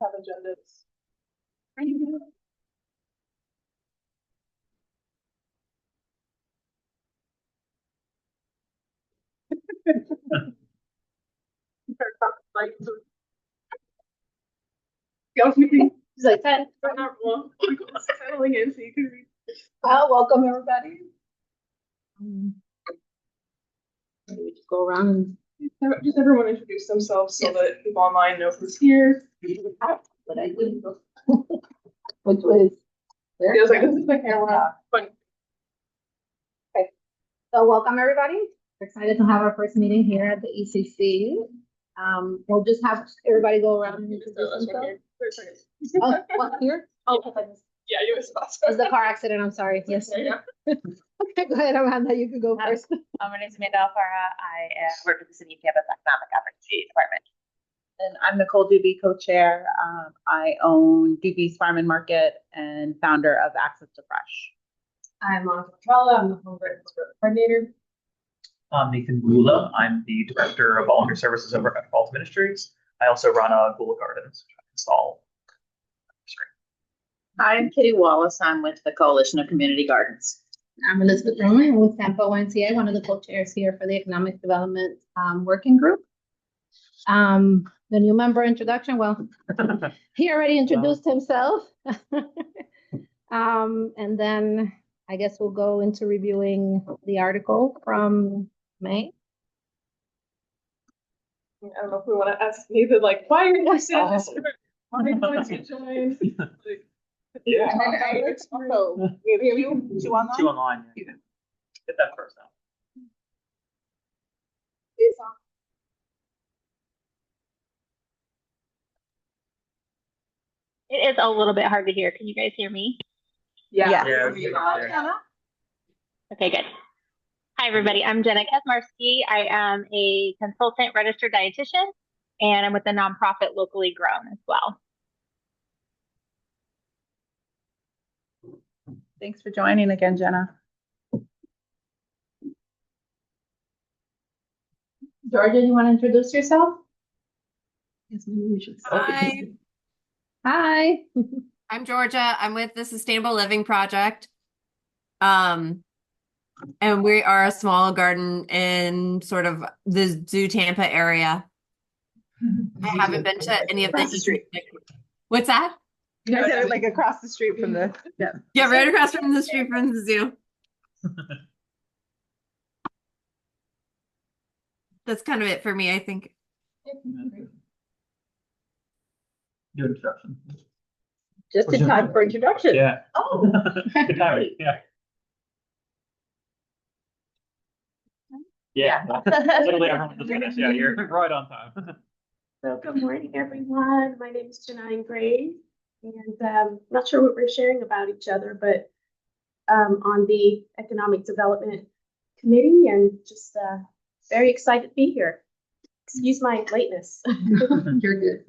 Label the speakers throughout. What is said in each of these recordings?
Speaker 1: have agendas.
Speaker 2: She's like 10.
Speaker 1: Settling in so you can read.
Speaker 2: Well, welcome everybody. We just go around and
Speaker 1: Just everyone introduce themselves so that people online know who's here.
Speaker 2: what I do. Which was
Speaker 1: It was like, this is the camera. Fun.
Speaker 2: okay. So welcome everybody. We're excited to have our first meeting here at the ECC. We'll just have everybody go around and introduce themselves. Oh, what here? Oh,
Speaker 1: yeah, you was
Speaker 2: It's the car accident. I'm sorry. Yes.
Speaker 1: Yeah.
Speaker 2: Okay, go ahead, Amanda. You can go first.
Speaker 3: My name is Amanda Alfara. I work with the City of Tampa's Economic Opportunity Department.
Speaker 4: And I'm Nicole Doobie, co-chair. I own Doobie's Farm and Market and founder of Access to Fresh.
Speaker 5: I'm Monica Petrella. I'm the Homegrown coordinator.
Speaker 6: I'm Nathan Gula. I'm the director of volunteer services over at Metropolitan Ministries. I also run a Gula Gardens, which I install.
Speaker 3: Hi, I'm Kitty Wallace. I'm with the Coalition of Community Gardens.
Speaker 2: I'm Elizabeth Roman. I'm with Tampa YMCA, one of the co-chairs here for the Economic Development Working Group. The new member introduction, well, he already introduced himself. And then I guess we'll go into reviewing the article from May.
Speaker 1: I don't know if we want to ask Nathan, like, why are you saying this? Why are you going to join?
Speaker 6: Yeah.
Speaker 4: Two online?
Speaker 6: Two online. Yeah. Get that first out.
Speaker 7: It is a little bit hard to hear. Can you guys hear me?
Speaker 4: Yeah.
Speaker 7: Okay, good. Hi, everybody. I'm Jenna Kazmarski. I am a consultant registered dietitian, and I'm with the nonprofit Locally Grown as well.
Speaker 4: Thanks for joining again, Jenna.
Speaker 2: Georgia, you want to introduce yourself?
Speaker 5: Yes, maybe we should.
Speaker 2: Hi. Hi.
Speaker 5: I'm Georgia. I'm with the Sustainable Living Project. And we are a small garden in sort of the Zoo Tampa area. I haven't been to any of the street. What's that?
Speaker 4: You guys said it like across the street from the
Speaker 5: Yeah, right across from the street from the zoo. That's kind of it for me, I think.
Speaker 6: Do introduction.
Speaker 4: just in time for introduction.
Speaker 6: Yeah.
Speaker 4: Oh.
Speaker 6: Good timing. Yeah. Yeah. Literally everyone just finished. Yeah, you're right on time.
Speaker 8: So good morning, everyone. My name is Janine Gray, and I'm not sure what we're sharing about each other, but on the Economic Development Committee, and just very excited to be here. Excuse my lateness.
Speaker 2: You're good.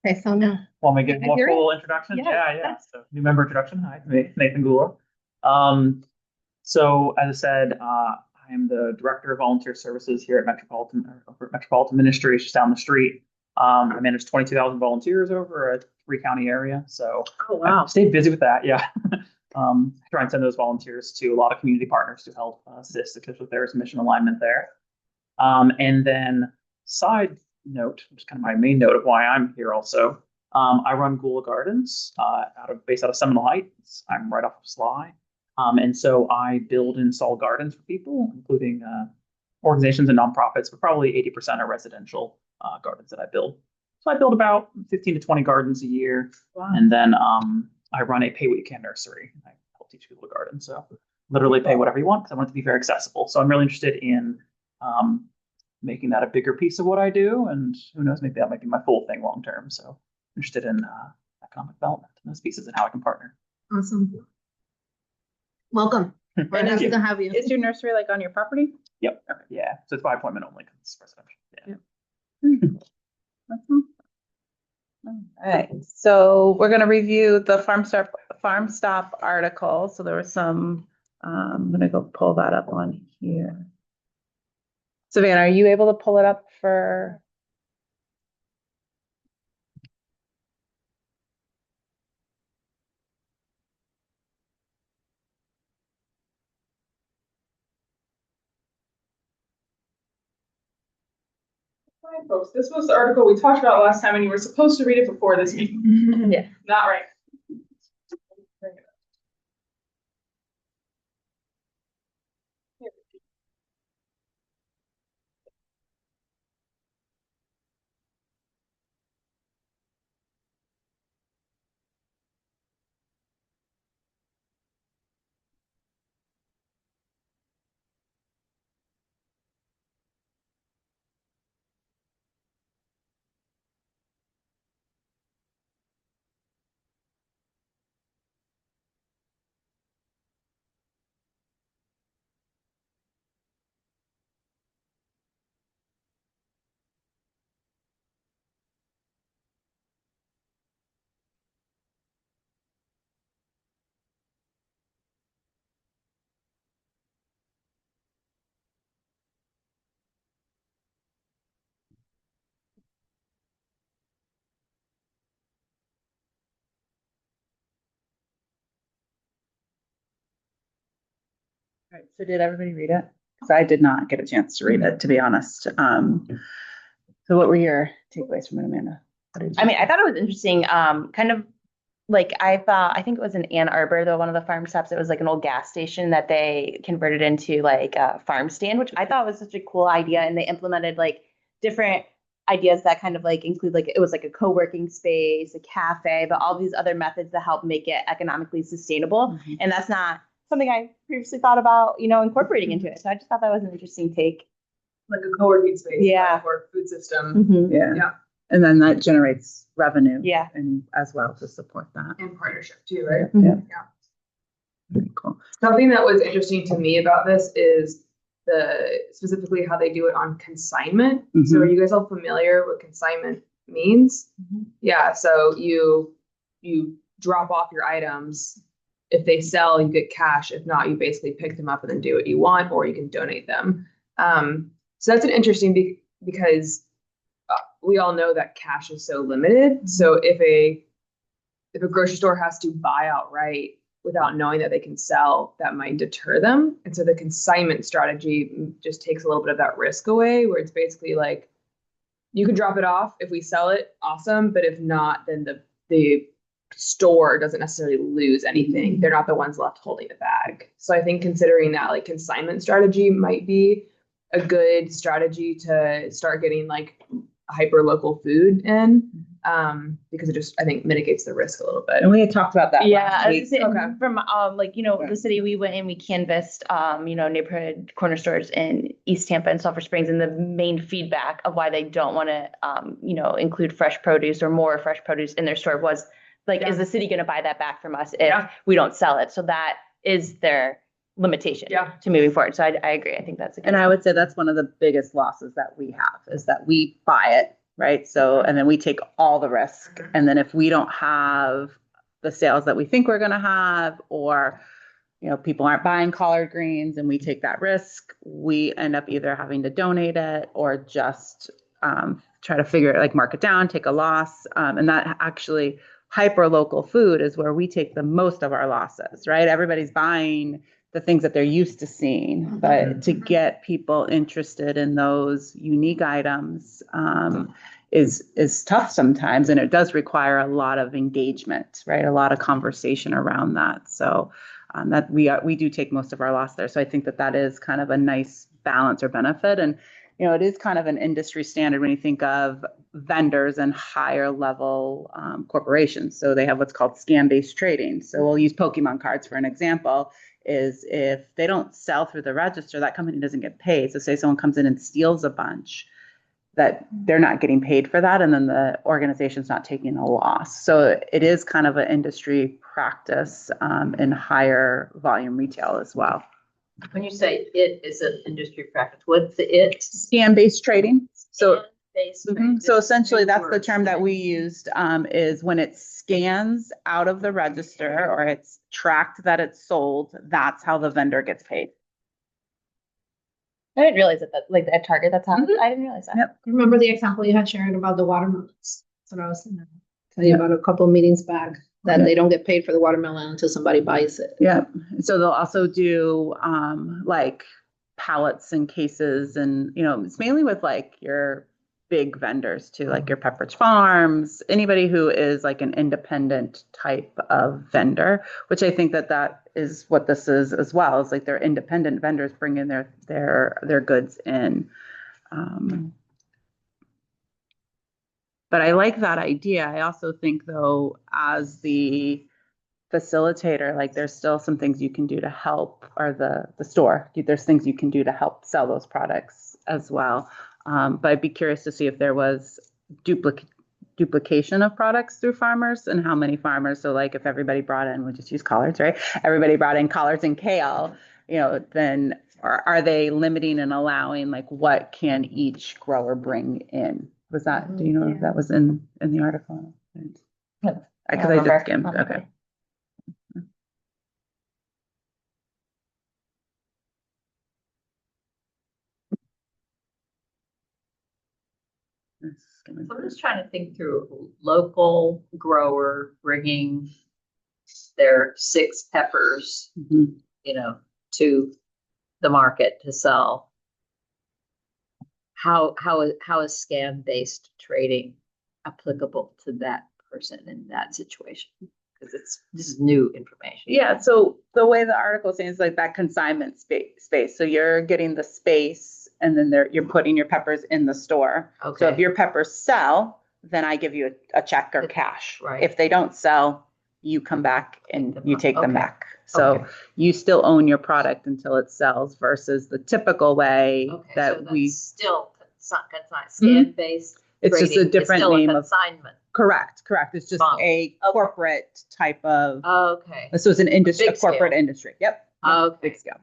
Speaker 2: Okay, so now.
Speaker 6: Want me to give
Speaker 2: I
Speaker 6: more
Speaker 2: hear
Speaker 6: full introduction?
Speaker 2: Yeah,
Speaker 6: Yeah. So new member introduction. Hi, Nathan Gula. So as I said, I am the director of volunteer services here at Metropolitan Ministries, just down the street. I manage 22,000 volunteers over a 3-county area. So I stayed busy with that. Yeah. Try and send those volunteers to a lot of community partners to help assist because there's mission alignment there. And then side note, which is kind of my main note of why I'm here also. I run Gula Gardens based out of Seminole Heights. I'm right off of Sly. And so I build and install gardens for people, including organizations and nonprofits, but probably 80% are residential gardens that I build. So I build about 15 to 20 gardens a year. Wow. And then I run a pay what you can nursery. I help teach people to garden. So literally pay whatever you want because I want it to be very accessible. So I'm really interested in making that a bigger piece of what I do. And who knows, maybe that might be my full thing long term. So I'm interested in economic development and those pieces and how I can partner.
Speaker 2: Awesome. Welcome. We're happy to have you.
Speaker 4: Is your nursery like on your property?
Speaker 6: Yep. Yeah. So it's by appointment only because it's residential. Yeah.
Speaker 4: That's awesome. All right. So we're going to review the Farm Stop article. So there was some, I'm going to go pull that up on here. Savannah, are you able to pull it up for
Speaker 1: Hi, folks. This was the article we talked about last time, and you were supposed to read it before this meeting.
Speaker 3: Yeah.
Speaker 1: Not right.
Speaker 4: Right, so did everybody read it? Because I did not get a chance to read it, to be honest. So what were your takeaways from it, Amanda? What did you
Speaker 3: I mean, I
Speaker 4: think?
Speaker 3: thought it was interesting, kind of like I think it was in Ann Arbor, though, one of the farm stops. It was like an old gas station that they converted into like a farm stand, which I thought was such a cool idea. And they implemented like different ideas that kind of like include like it was like a co-working space, a cafe, but all these other methods that help make it economically sustainable.
Speaker 4: Mhm.
Speaker 3: And that's not something I previously thought about, incorporating into it. So I just thought that was an interesting take.
Speaker 1: Like a co-working space.
Speaker 3: Yeah.
Speaker 1: Or food system.
Speaker 4: Yeah.
Speaker 1: Yeah.
Speaker 4: And then that generates revenue.
Speaker 3: Yeah.
Speaker 4: And as well to support that.
Speaker 1: And partnership too, right?
Speaker 4: Yeah.
Speaker 1: Yeah.
Speaker 4: Very cool.
Speaker 1: Something that was interesting to me about this is specifically how they do it on consignment. So are you guys all familiar what consignment means? Yeah, so you drop off your items. If they sell, you get cash. If not, you basically pick them up and then do what you want, or you can donate them. So that's an interesting because we all know that cash is so limited. So if a grocery store has to buy outright without knowing that they can sell, that might deter them. And so the consignment strategy just takes a little bit of that risk away, where it's basically like, you can drop it off. If we sell it, awesome. But if not, then the store doesn't necessarily lose anything. They're not the ones left holding the bag. So I think considering that like consignment strategy might be a good strategy to start getting like hyper local food in, because it just, I think, mitigates the risk a little bit.
Speaker 4: And we had talked about that.
Speaker 3: Yeah,
Speaker 4: last
Speaker 3: I was
Speaker 4: week.
Speaker 3: saying,
Speaker 1: Okay.
Speaker 3: from the city we went in, we canvassed neighborhood corner stores in East Tampa and Sulphur Springs, and the main feedback of why they don't want to include fresh produce or more fresh produce in their store was like,
Speaker 1: Yeah.
Speaker 3: is the city going to buy that back from us if
Speaker 1: Yeah.
Speaker 3: we don't sell it? So that is their limitation to moving forward. So I agree. I think that's a good
Speaker 4: And I would say that's one of the biggest losses that we have is that we buy it, right? So, and then we take all the risk. And then if we don't have the sales that we think we're going to have, or, people aren't buying collard greens and we take that risk, we end up either having to donate it or just try to figure it, like mark it down, take a loss. And that actually hyper local food is where we take the most of our losses, right? Everybody's buying the things that they're used to seeing, but to get people interested in those unique items is tough sometimes, and it does require a lot of engagement, right? A lot of conversation around that. So that we do take most of our loss there. So I think that is kind of a nice balance or benefit, and it is kind of an industry standard when you think of vendors and higher level corporations. So they have what's called scan-based trading. So we'll use Pokemon cards for an example. Is if they don't sell through the register, that company doesn't get paid. So say someone comes in and steals a bunch, that they're not getting paid for that, and then the organization's not taking a loss. So it is kind of an industry practice in higher volume retail as well.
Speaker 9: When you say it is an industry practice, what's the it?
Speaker 4: Scan-based trading. So
Speaker 9: Scan-based
Speaker 4: So essentially,
Speaker 9: Big
Speaker 4: that's the
Speaker 9: words.
Speaker 4: term that we used, is when it scans out of the register or it's tracked that it's sold, that's how the vendor gets paid.
Speaker 3: I didn't realize that like at Target that's how I didn't realize that.
Speaker 4: Yep.
Speaker 2: Remember the example you had shared about the watermelons? That's what I was saying. Tell you about a couple of meetings back that they don't get paid for the watermelon until somebody buys it.
Speaker 4: Yeah. So they'll also do like pallets and cases, and it's mainly with like your big vendors too, like your Pepperidge Farms, anybody who is like an independent type of vendor, which I think that that is what this is as well. It's like they're independent vendors bringing their goods in. But I like that idea. I also think though, as the facilitator, like there's still some things you can do to help, or the store, there's things you can do to help sell those products as well. But I'd be curious to see if there was duplication of products through farmers and how many farmers. So like if everybody brought in, we'll just use collards, right? Everybody brought in collards and kale, then are they limiting and allowing like what can each grower bring in? Was that, do you know if that was in the article? Because I just skimmed. Okay.
Speaker 9: So I'm just trying to think through local grower bringing their 6 peppers, to the market to sell. How is scan-based trading applicable to that person in that situation? Because this is new information.
Speaker 4: Yeah. So the way the article is saying is like that consignment space. So you're getting the space, and then you're putting your peppers in the store.
Speaker 9: Okay.
Speaker 4: So if your peppers sell, then I give you a check or cash.
Speaker 9: Right.
Speaker 4: If they don't sell, you come back and you take them back. So
Speaker 9: Okay.
Speaker 4: you still own your product until it sells, versus the typical way that
Speaker 9: so
Speaker 4: we
Speaker 9: still scan-based.
Speaker 4: It's just a different
Speaker 9: still
Speaker 4: name
Speaker 9: a
Speaker 4: of
Speaker 9: consignment.
Speaker 4: Correct. It's just a corporate type of.
Speaker 9: Okay.
Speaker 4: So it's an industry, a
Speaker 9: Big scale.
Speaker 4: corporate industry. Yep.
Speaker 9: Okay.
Speaker 4: Big scale.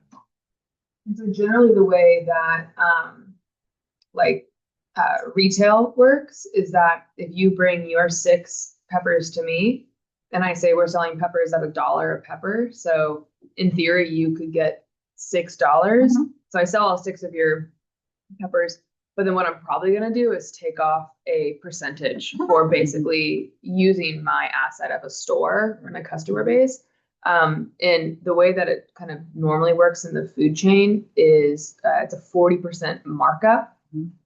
Speaker 1: And so generally the way that retail works is that if you bring your 6 peppers to me, and I say we're selling peppers at $1 a pepper, so in theory you could get $6. So I sell all 6 of your peppers, but then what I'm probably going to do is take off a percentage for basically using my asset of a store and a customer base. And the way that it kind of normally works in the food chain is it's a 40% markup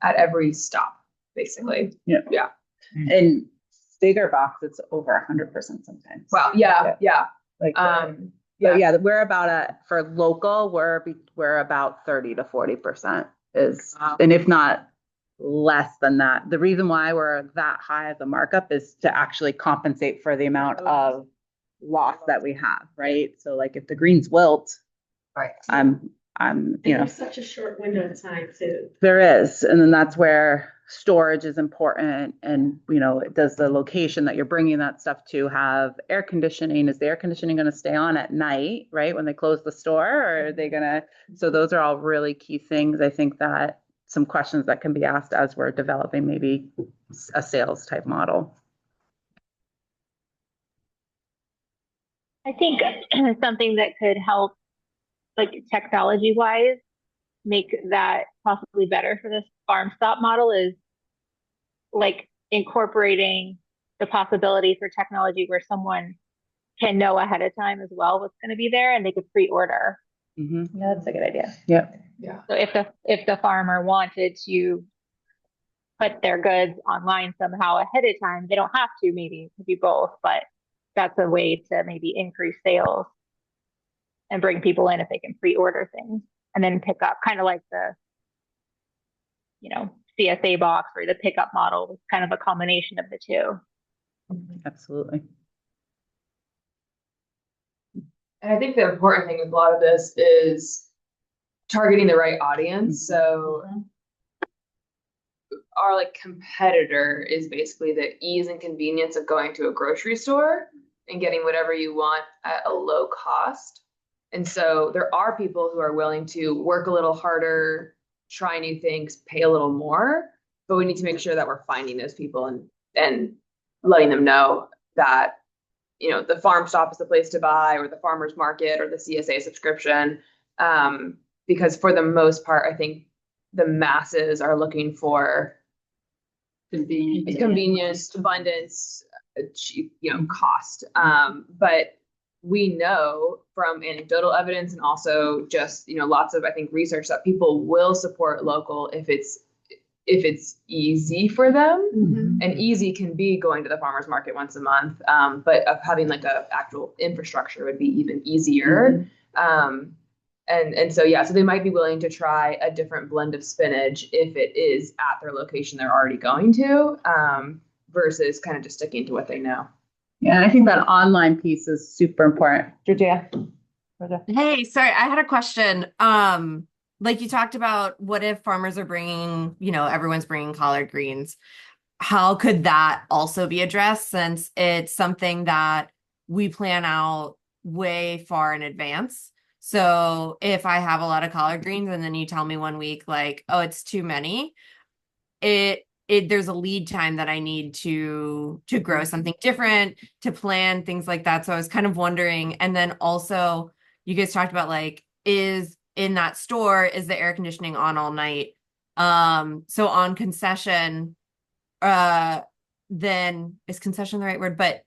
Speaker 1: at every stop, basically.
Speaker 4: Yeah. And bigger box, it's over 100% sometimes.
Speaker 1: Wow. Yeah.
Speaker 4: Like, we're about for local, we're about 30 to 40% and if not less than that. The reason why we're that high as a markup is to actually compensate for the amount of loss that we have, right? So like if the greens wilt,
Speaker 9: right,
Speaker 8: There's such a short window of time too.
Speaker 4: There is, and then that's where storage is important. And does the location that you're bringing that stuff to have air conditioning? Is the air conditioning going to stay on at night, right, when they close the store, or are they gonna? So those are all really key things. I think that some questions that can be asked as we're developing maybe a sales type model.
Speaker 7: I think something that could help, like technology wise, make that possibly better for this farm stop model is like incorporating the possibility for technology where someone can know ahead of time as well what's going to be there, and they could pre-order.
Speaker 3: Yeah, that's a good idea.
Speaker 4: Yeah.
Speaker 7: So if the farmer wanted to put their goods online somehow ahead of time, they don't have to. Maybe it could be both, but that's a way to maybe increase sales and bring people in if they can pre-order things and then pick up, kind of like the, CSA box or the pickup model was kind of a combination of the two.
Speaker 4: Absolutely.
Speaker 1: And I think the important thing with a lot of this is targeting the right audience. So our competitor is basically the ease and convenience of going to a grocery store and getting whatever you want at a low cost. And so there are people who are willing to work a little harder, try new things, pay a little more, but we need to make sure that we're finding those people and letting them know that, the farm stop is the place to buy, or the farmer's market, or the CSA subscription. Because for the most part, I think the masses are looking for convenience, abundance, cheap, cost. But we know from anecdotal evidence and also just, lots of, I think, research that people will support local if it's if it's easy for them.
Speaker 2: Mhm.
Speaker 1: And easy can be going to the farmer's market once a month, but of having like a actual infrastructure would be even easier. And so yeah, so they might be willing to try a different blend of spinach if it is at their location they're already going to, versus kind of just sticking to what they know.
Speaker 4: Yeah, and I think that online piece is super important. Georgia.
Speaker 5: Hey, sorry, I had a question. Like you talked about, what if farmers are bringing, everyone's bringing collard greens? How could that also be addressed, since it's something that we plan out way far in advance? So if I have a lot of collard greens and then you tell me one week like, oh, it's too many, there's a lead time that I need to grow something different, to plan things like that. So I was kind of wondering, and then also you guys talked about like, is in that store, is the air conditioning on all night? So on concession, then is concession the right word? But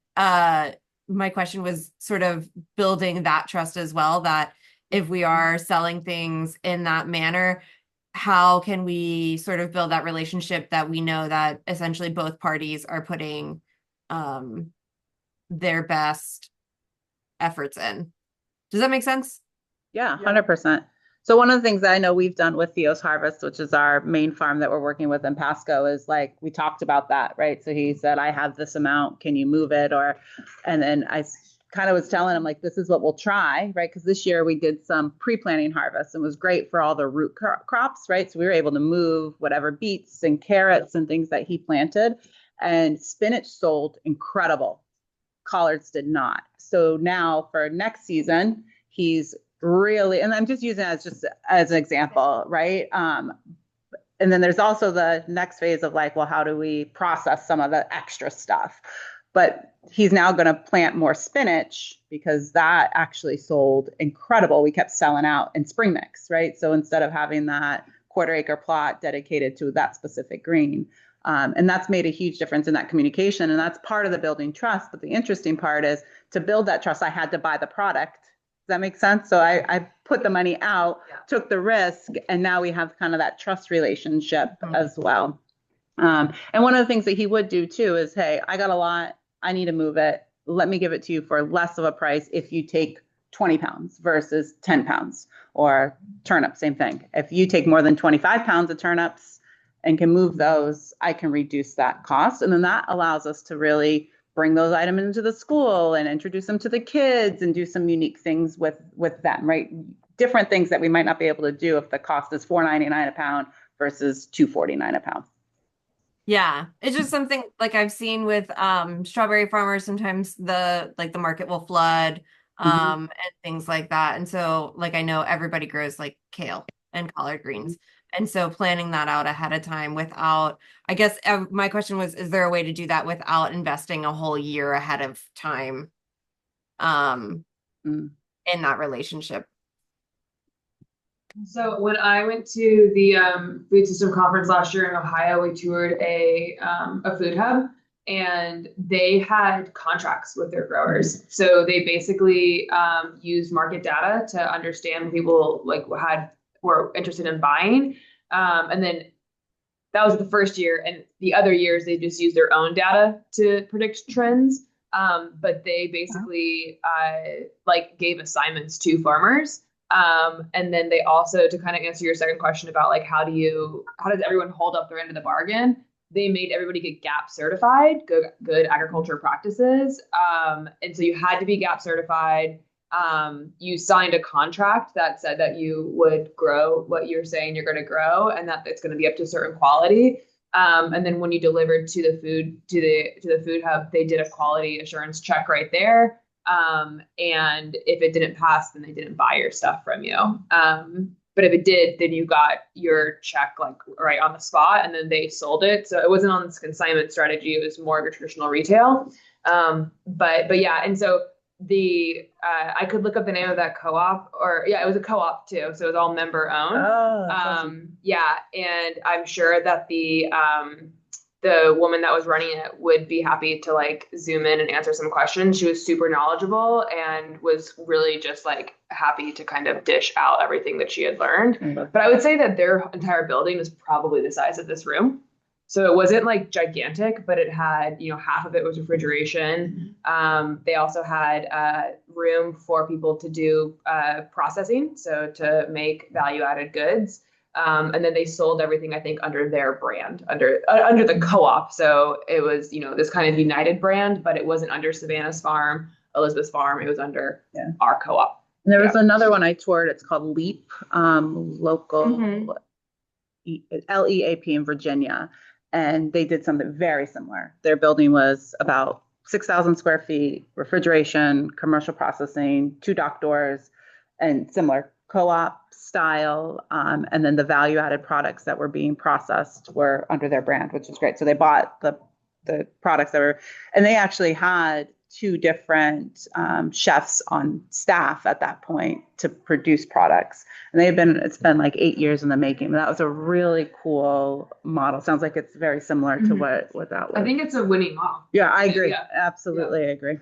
Speaker 5: my question was sort of building that trust as well, that if we are selling things in that manner, how can we sort of build that relationship that we know that essentially both parties are putting their best efforts in? Does that make sense?
Speaker 4: Yeah, 100%. So one of the things that I know we've done with Theo's Harvest, which is our main farm that we're working with in Pasco, is like, we talked about that, right? So he said, I have this amount, can you move it? And then I kind of was telling him like, this is what we'll try, right? Because this year we did some pre-planting harvest and it was great for all the root crops, right? So we were able to move whatever beets and carrots and things that he planted, and spinach sold incredible. Collards did not. So now for next season, he's really, and I'm just using it as an example, right? And then there's also the next phase of like, well, how do we process some of the extra stuff? But he's now going to plant more spinach because that actually sold incredible. We kept selling out in spring mix, right? So instead of having that 1/4 acre plot dedicated to that specific green, and that's made a huge difference in that communication. And that's part of the building trust. But the interesting part is, to build that trust, I had to buy the product. Does that make sense? So I put the money out, took the risk, and now we have kind of that trust relationship as well. And one of the things that he would do too is, hey, I got a lot, I need to move it. Let me give it to you for less of a price if you take 20 pounds versus 10 pounds. Or turnips, same thing. If you take more than 25 pounds of turnips and can move those, I can reduce that cost. And then that allows us to really bring those items into the school and introduce them to the kids and do some unique things with them, right? Different things that we might not be able to do if the cost is $4.99 a pound versus $2.49 a pound.
Speaker 5: Yeah, it's just something like I've seen with strawberry farmers. Sometimes the market will flood and things like that. And so like, I know everybody grows like kale and collard greens. And so planning that out ahead of time without, I guess my question was, is there a way to do that without investing a whole year ahead of time in that relationship?
Speaker 1: So when I went to the food system conference last year in Ohio, we toured a food hub, and they had contracts with their growers. So they basically used market data to understand when people were interested in buying. And then that was the first year, and the other years they just used their own data to predict trends. But they basically gave assignments to farmers. And then they also, to kind of answer your second question about like, how does everyone hold up their end of the bargain? They made everybody get GAP certified, good agriculture practices. And so you had to be GAP certified. You signed a contract that said that you would grow what you're saying you're going to grow, and that it's going to be up to a certain quality. And then when you delivered to the food hub, they did a quality assurance check right there. And if it didn't pass, then they didn't buy your stuff from you. But if it did, then you got your check like right on the spot, and then they sold it. So it wasn't on this consignment strategy. It was more of a traditional retail. But yeah. And so I could look up the name of that co-op, it was a co-op too. So it was all member owned.
Speaker 4: Oh, awesome.
Speaker 1: Yeah. And I'm sure that the woman that was running it would be happy to like zoom in and answer some questions. She was super knowledgeable and was really just like happy to kind of dish out everything that she had learned. But I would say that their entire building was probably the size of this room. So it wasn't like gigantic, but it had, half of it was refrigeration. They also had room for people to do processing, so to make value added goods. And then they sold everything, I think, under their brand, under the co-op. So it was, this kind of united brand, but it wasn't under Savannah's Farm, Elizabeth's Farm. It was under our co-op.
Speaker 4: And there was another one I toured. It's called Leap, local LEAP in Virginia. And they did something very similar. Their building was about 6,000 square feet, refrigeration, commercial processing, 2 dock doors, and similar co-op style. And then the value-added products that were being processed were under their brand, which is great. So they bought the products that were, and they actually had 2 different chefs on staff at that point to produce products. And it's been like 8 years in the making. That was a really cool model. Sounds like it's very similar to what that was.
Speaker 1: I think it's a winning model.
Speaker 4: Yeah, I agree. Yeah. Absolutely, I agree.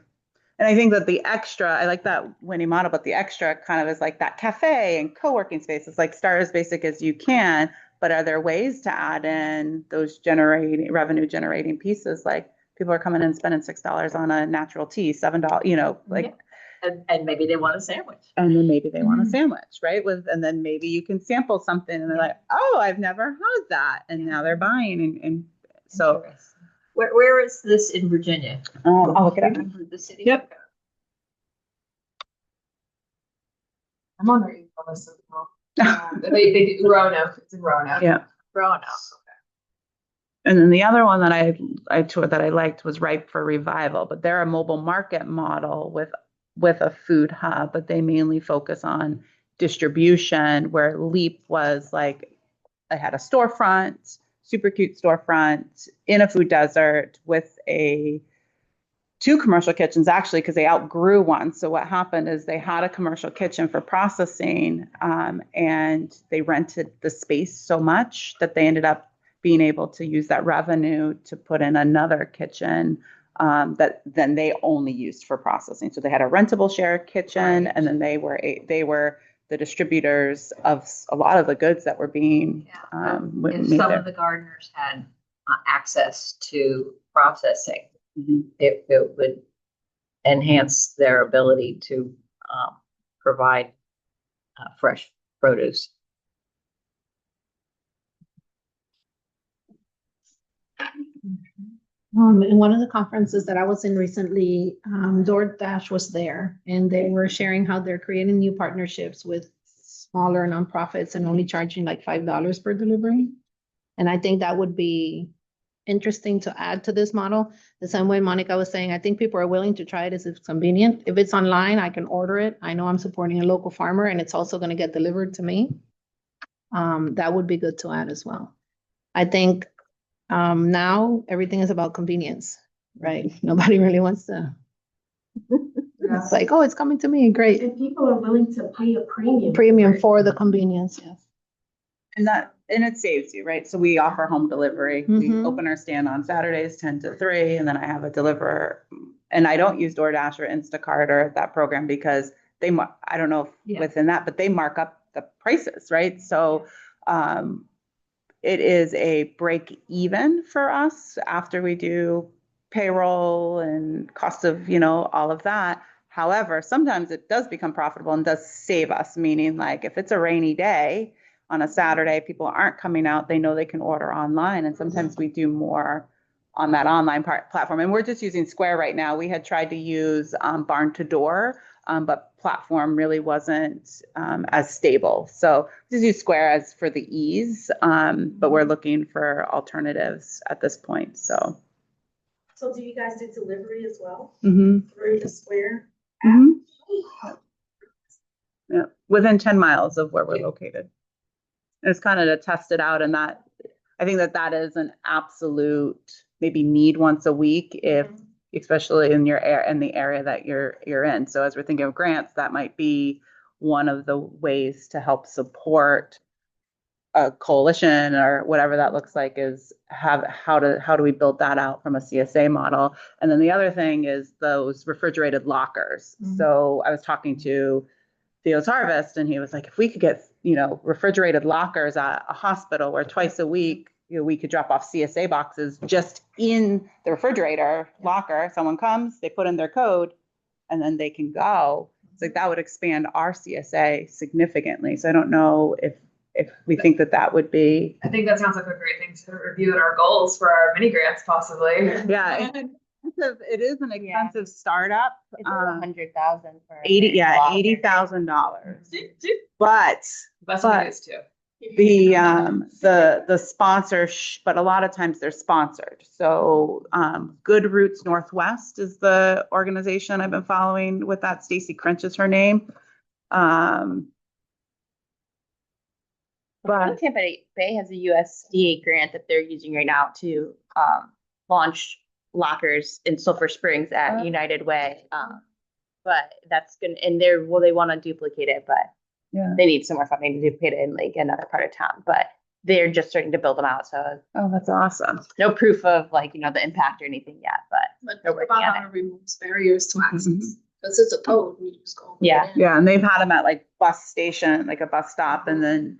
Speaker 4: And I think that the extra, I like that winning model, but the extra kind of is like that cafe and co-working space. It's like start as basic as you can, but are there ways to add in those revenue generating pieces? Like people are coming in and spending $6 on a natural tea, $7, like.
Speaker 9: And maybe they want a sandwich.
Speaker 4: And then maybe they want a sandwich, right? And then maybe you can sample something and they're like, oh, I've never had that. And now they're buying. And so.
Speaker 9: Where is this in Virginia?
Speaker 4: I'll look it up.
Speaker 9: The city?
Speaker 4: Yep.
Speaker 1: I'm on their email list as well. They do Roanoke. It's in Roanoke.
Speaker 4: Yeah.
Speaker 9: Roanoke.
Speaker 4: And then the other one that I toured that I liked was Ripe for Revival, but they're a mobile market model with a food hub, but they mainly focus on distribution, where Leap was like, I had a storefront, super cute storefront in a food desert with 2 commercial kitchens, actually, because they outgrew one. So what happened is they had a commercial kitchen for processing, and they rented the space so much that they ended up being able to use that revenue to put in another kitchen that then they only used for processing. So they had a rentable share kitchen, and then they were the distributors of a lot of the goods that were being
Speaker 9: and some of the gardeners had access to processing.
Speaker 4: Mm-hmm.
Speaker 9: It would enhance their ability to provide fresh produce.
Speaker 2: In one of the conferences that I was in recently, DoorDash was there, and they were sharing how they're creating new partnerships with smaller nonprofits and only charging like $5 per delivery. And I think that would be interesting to add to this model. The same way Monica was saying, I think people are willing to try it if it's convenient. If it's online, I can order it. I know I'm supporting a local farmer, and it's also going to get delivered to me. That would be good to add as well. I think now everything is about convenience, right? Nobody really wants to. It's like, oh, it's coming to me, great.
Speaker 8: And people are willing to pay a premium.
Speaker 2: Premium for the convenience, yes.
Speaker 4: And it saves you, right? So we offer home delivery. We open our stand on Saturdays 10 to 3, and then I have a deliverer. And I don't use DoorDash or Instacart or that program because I don't know if within that, but they mark up the prices, right? So it is a break even for us after we do payroll and cost of, all of that. However, sometimes it does become profitable and does save us, meaning like if it's a rainy day on a Saturday, people aren't coming out, they know they can order online. And sometimes we do more on that online platform. And we're just using Square right now. We had tried to use Barn to Door, but platform really wasn't as stable. So just use Square as for the ease, but we're looking for alternatives at this point. So
Speaker 8: do you guys do delivery as well
Speaker 4: through
Speaker 8: the Square
Speaker 4: app? Yeah, within 10 miles of where we're located. It's kind of to test it out, and that I think that is an absolute maybe need once a week, if especially in the area that you're in. So as we're thinking of grants, that might be one of the ways to help support a coalition or whatever that looks like is how do we build that out from a CSA model? And then the other thing is those refrigerated lockers. So I was talking to Theo's Harvest, and he was like, if we could get, refrigerated lockers at a hospital where twice a week, we could drop off CSA boxes just in the refrigerator locker. Someone comes, they put in their code, and then they can go. It's like that would expand our CSA significantly. So I don't know if we think that would be.
Speaker 1: I think that sounds like a great thing to review in our goals for our mini grants, possibly.
Speaker 4: Yeah, it is an expensive startup.
Speaker 3: It's $100,000 for
Speaker 4: $80,000. But
Speaker 1: That's what it is too.
Speaker 4: the sponsor, but a lot of times they're sponsored. So Good Roots Northwest is the organization I've been following with that. Stacy Crench is her name.
Speaker 3: But Tampa Bay has a USDA grant that they're using right now to launch lockers in Sulphur Springs at United Way. But that's gonna, and they want to duplicate it, but they need some more funding to duplicate it in like another part of town. But they're just starting to build them out. So
Speaker 4: that's awesome.
Speaker 3: No proof of like, the impact or anything yet, but
Speaker 8: they're working on it. Removes barriers to access. Because it's a code, we just go.
Speaker 3: Yeah.
Speaker 4: And they've had them at like bus station, like a bus stop, and then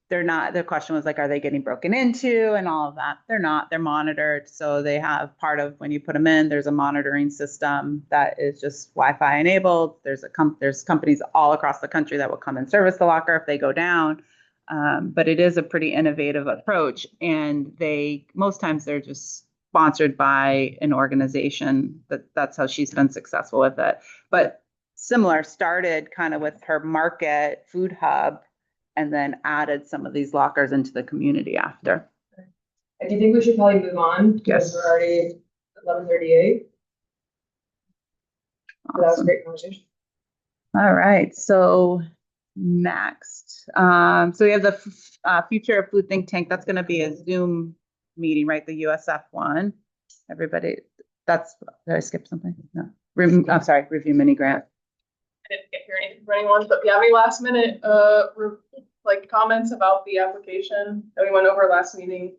Speaker 4: they're not. The question was like, are they getting broken into and all of that? They're not. They're monitored. So they have part of when you put them in, there's a monitoring system that is just Wi-Fi enabled. There's companies all across the country that will come and service the locker if they go down. But it is a pretty innovative approach, and most times they're just sponsored by an organization. That's how she's been successful with it. But similar, started kind of with her market food hub, and then added some of these lockers into the community after.
Speaker 1: I do think we should probably move on because we're already 11:38.
Speaker 4: Awesome.
Speaker 1: So that was a great conversation.
Speaker 4: All right. So next, so we have the Future of Food Think Tank. That's going to be a Zoom meeting, right? The USF one. Everybody, did I skip something? No. I'm sorry, review mini grant.
Speaker 10: I didn't get here anything for anyone, but if you have any last minute comments about the application that we went over last meeting,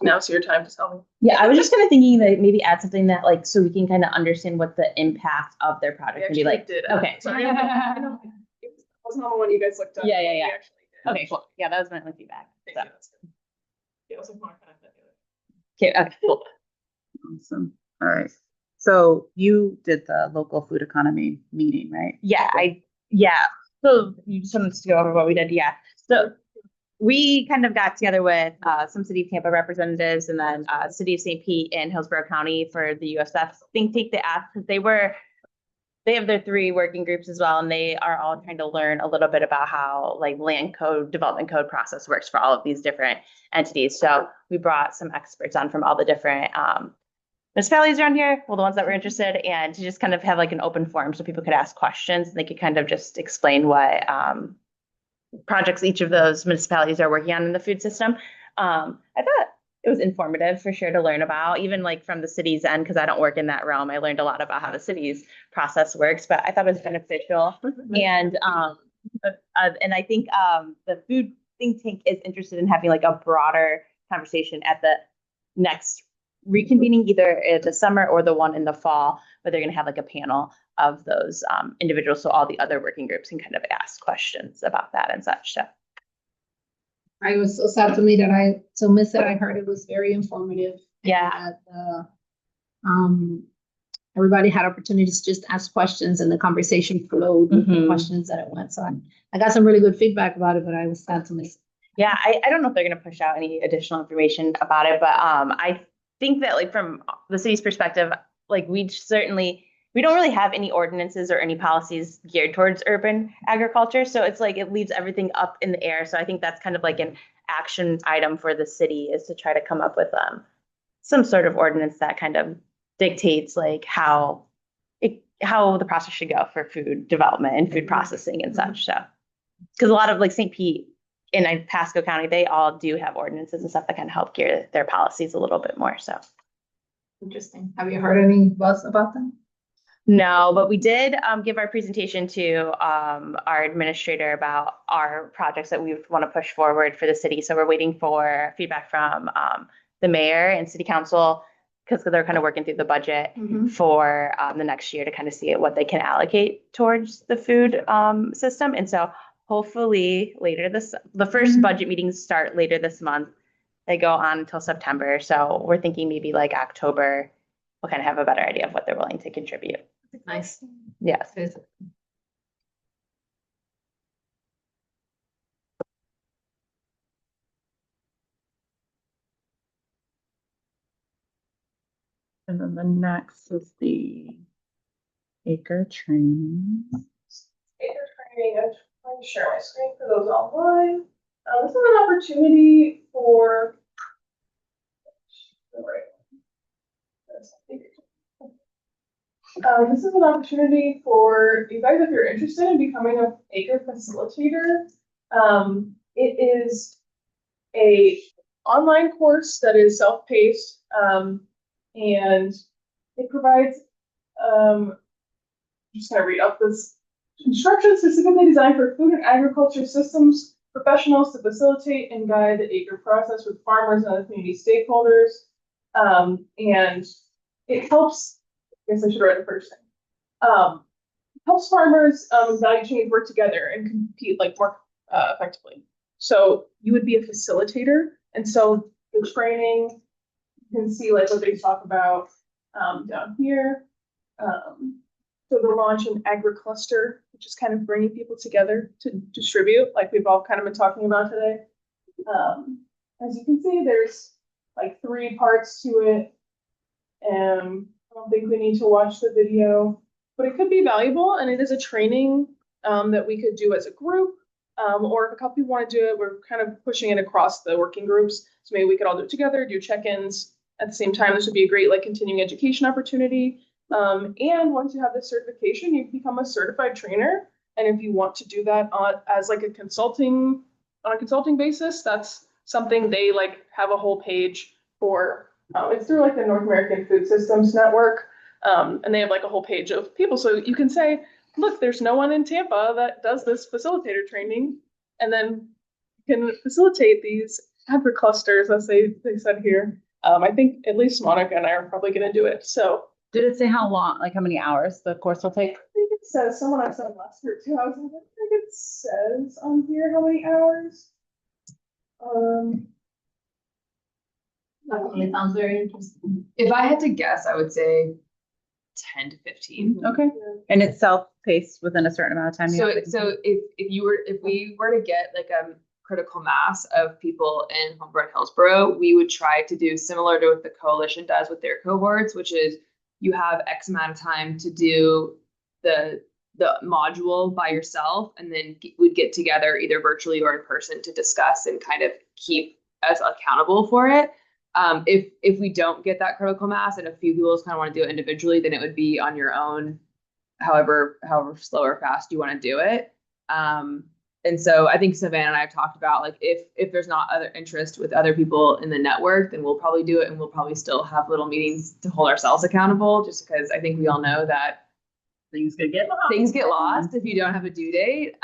Speaker 10: now's your time to tell me.
Speaker 3: Yeah, I was just kind of thinking that maybe add something that like so we can kind of understand what the impact of their project can be like. Okay.
Speaker 10: Sorry. I know. It wasn't on the one you guys looked at.
Speaker 3: Yeah.
Speaker 10: We actually did.
Speaker 3: Okay, cool. Yeah, that was my only feedback.
Speaker 10: Thank you. That's good. Yeah, it was more kind of
Speaker 3: Okay, cool.
Speaker 4: Awesome. All right. So you did the local food economy meeting, right?
Speaker 3: Yeah, So you just wanted to go over what we did. Yeah. So we kind of got together with some City of Tampa representatives and then City of St. Pete and Hillsborough County for the USF think tank. They asked because they have their 3 working groups as well, and they are all trying to learn a little bit about how like land code, development code process works for all of these different entities. So we brought some experts on from all the different municipalities around here, the ones that were interested, and to just kind of have like an open forum so people could ask questions and they could kind of just explain what projects each of those municipalities are working on in the food system. I thought it was informative for sure to learn about, even like from the city's end, because I don't work in that realm. I learned a lot about how the city's process works, but I thought it was beneficial. And I think the food think tank is interested in having like a broader conversation at the next reconvening, either the summer or the one in the fall, where they're going to have like a panel of those individuals, so all the other working groups can kind of ask questions about that and such. So
Speaker 2: I was so sad to me that I missed it. I heard it was very informative.
Speaker 3: Yeah.
Speaker 2: Everybody had opportunities to just ask questions, and the conversation flowed with the questions that it went. So I got some really good feedback about it, but I was sad to miss it.
Speaker 3: Yeah, I don't know if they're going to push out any additional information about it, but I think that like from the city's perspective, like we don't really have any ordinances or any policies geared towards urban agriculture. So it's like it leaves everything up in the air. So I think that's kind of like an action item for the city, is to try to come up with some sort of ordinance that kind of dictates like how the process should go for food development and food processing and such. So because a lot of like St. Pete and Pasco County, they all do have ordinances and stuff that can help gear their policies a little bit more. So
Speaker 2: interesting. Have you heard any buzz about them?
Speaker 3: No, but we did give our presentation to our administrator about our projects that we want to push forward for the city. So we're waiting for feedback from the mayor and city council because they're kind of working through the budget for the next year to kind of see what they can allocate towards the food system. And so hopefully the first budget meetings start later this month. They go on until September. So we're thinking maybe like October, we'll kind of have a better idea of what they're willing to contribute.
Speaker 1: Nice.
Speaker 3: Yes.
Speaker 4: And then the next is the acre training.
Speaker 10: Acre training, I'm trying to share my screen for those online. This is an opportunity for. This is an opportunity for you guys if you're interested in becoming an acre facilitator. It is a online course that is self-paced, and it provides. I'm just gonna read up this instruction specifically designed for food and agriculture systems professionals to facilitate and guide the acre process with farmers and other community stakeholders. And it helps. I guess I should write the first thing. Helps farmers value chains work together and compete like more effectively. So you would be a facilitator, and so the training you can see like what they talk about down here. So they'll launch an agri-cluster, which is kind of bringing people together to distribute, like we've all kind of been talking about today. As you can see, there's like 3 parts to it. I don't think we need to watch the video, but it could be valuable, and it is a training that we could do as a group, or if a couple people want to do it, we're kind of pushing it across the working groups. So maybe we could all do it together, do check-ins at the same time. This would be a great like continuing education opportunity. And once you have this certification, you become a certified trainer. And if you want to do that as like on a consulting basis, that's something they like have a whole page for. It's through like the North American Food Systems Network. And they have like a whole page of people. So you can say, look, there's no one in Tampa that does this facilitator training. And then you can facilitate these agri-clusters, as they said here. I think at least Monica and I are probably going to do it. So
Speaker 4: Did it say how long, like how many hours the course will take?
Speaker 10: I think it says, someone I said last year too, I was like, I think it says on here how many hours.
Speaker 2: Definitely sounds very interesting.
Speaker 1: If I had to guess, I would say 10 to 15.
Speaker 4: Okay. And it's self-paced within a certain amount of time.
Speaker 1: So if we were to get like a critical mass of people in Homegrown Hillsborough, we would try to do similar to what the coalition does with their cohorts, which is you have X amount of time to do the module by yourself, and then we'd get together either virtually or in person to discuss and kind of keep us accountable for it. If we don't get that critical mass and a few people just kind of want to do it individually, then it would be on your own, however slow or fast you want to do it. And so I think Savannah and I have talked about like if there's not other interest with other people in the network, then we'll probably do it, and we'll probably still have little meetings to hold ourselves accountable, just because I think we all know that
Speaker 9: Things could get lost.
Speaker 1: Things get lost if you don't have a due date.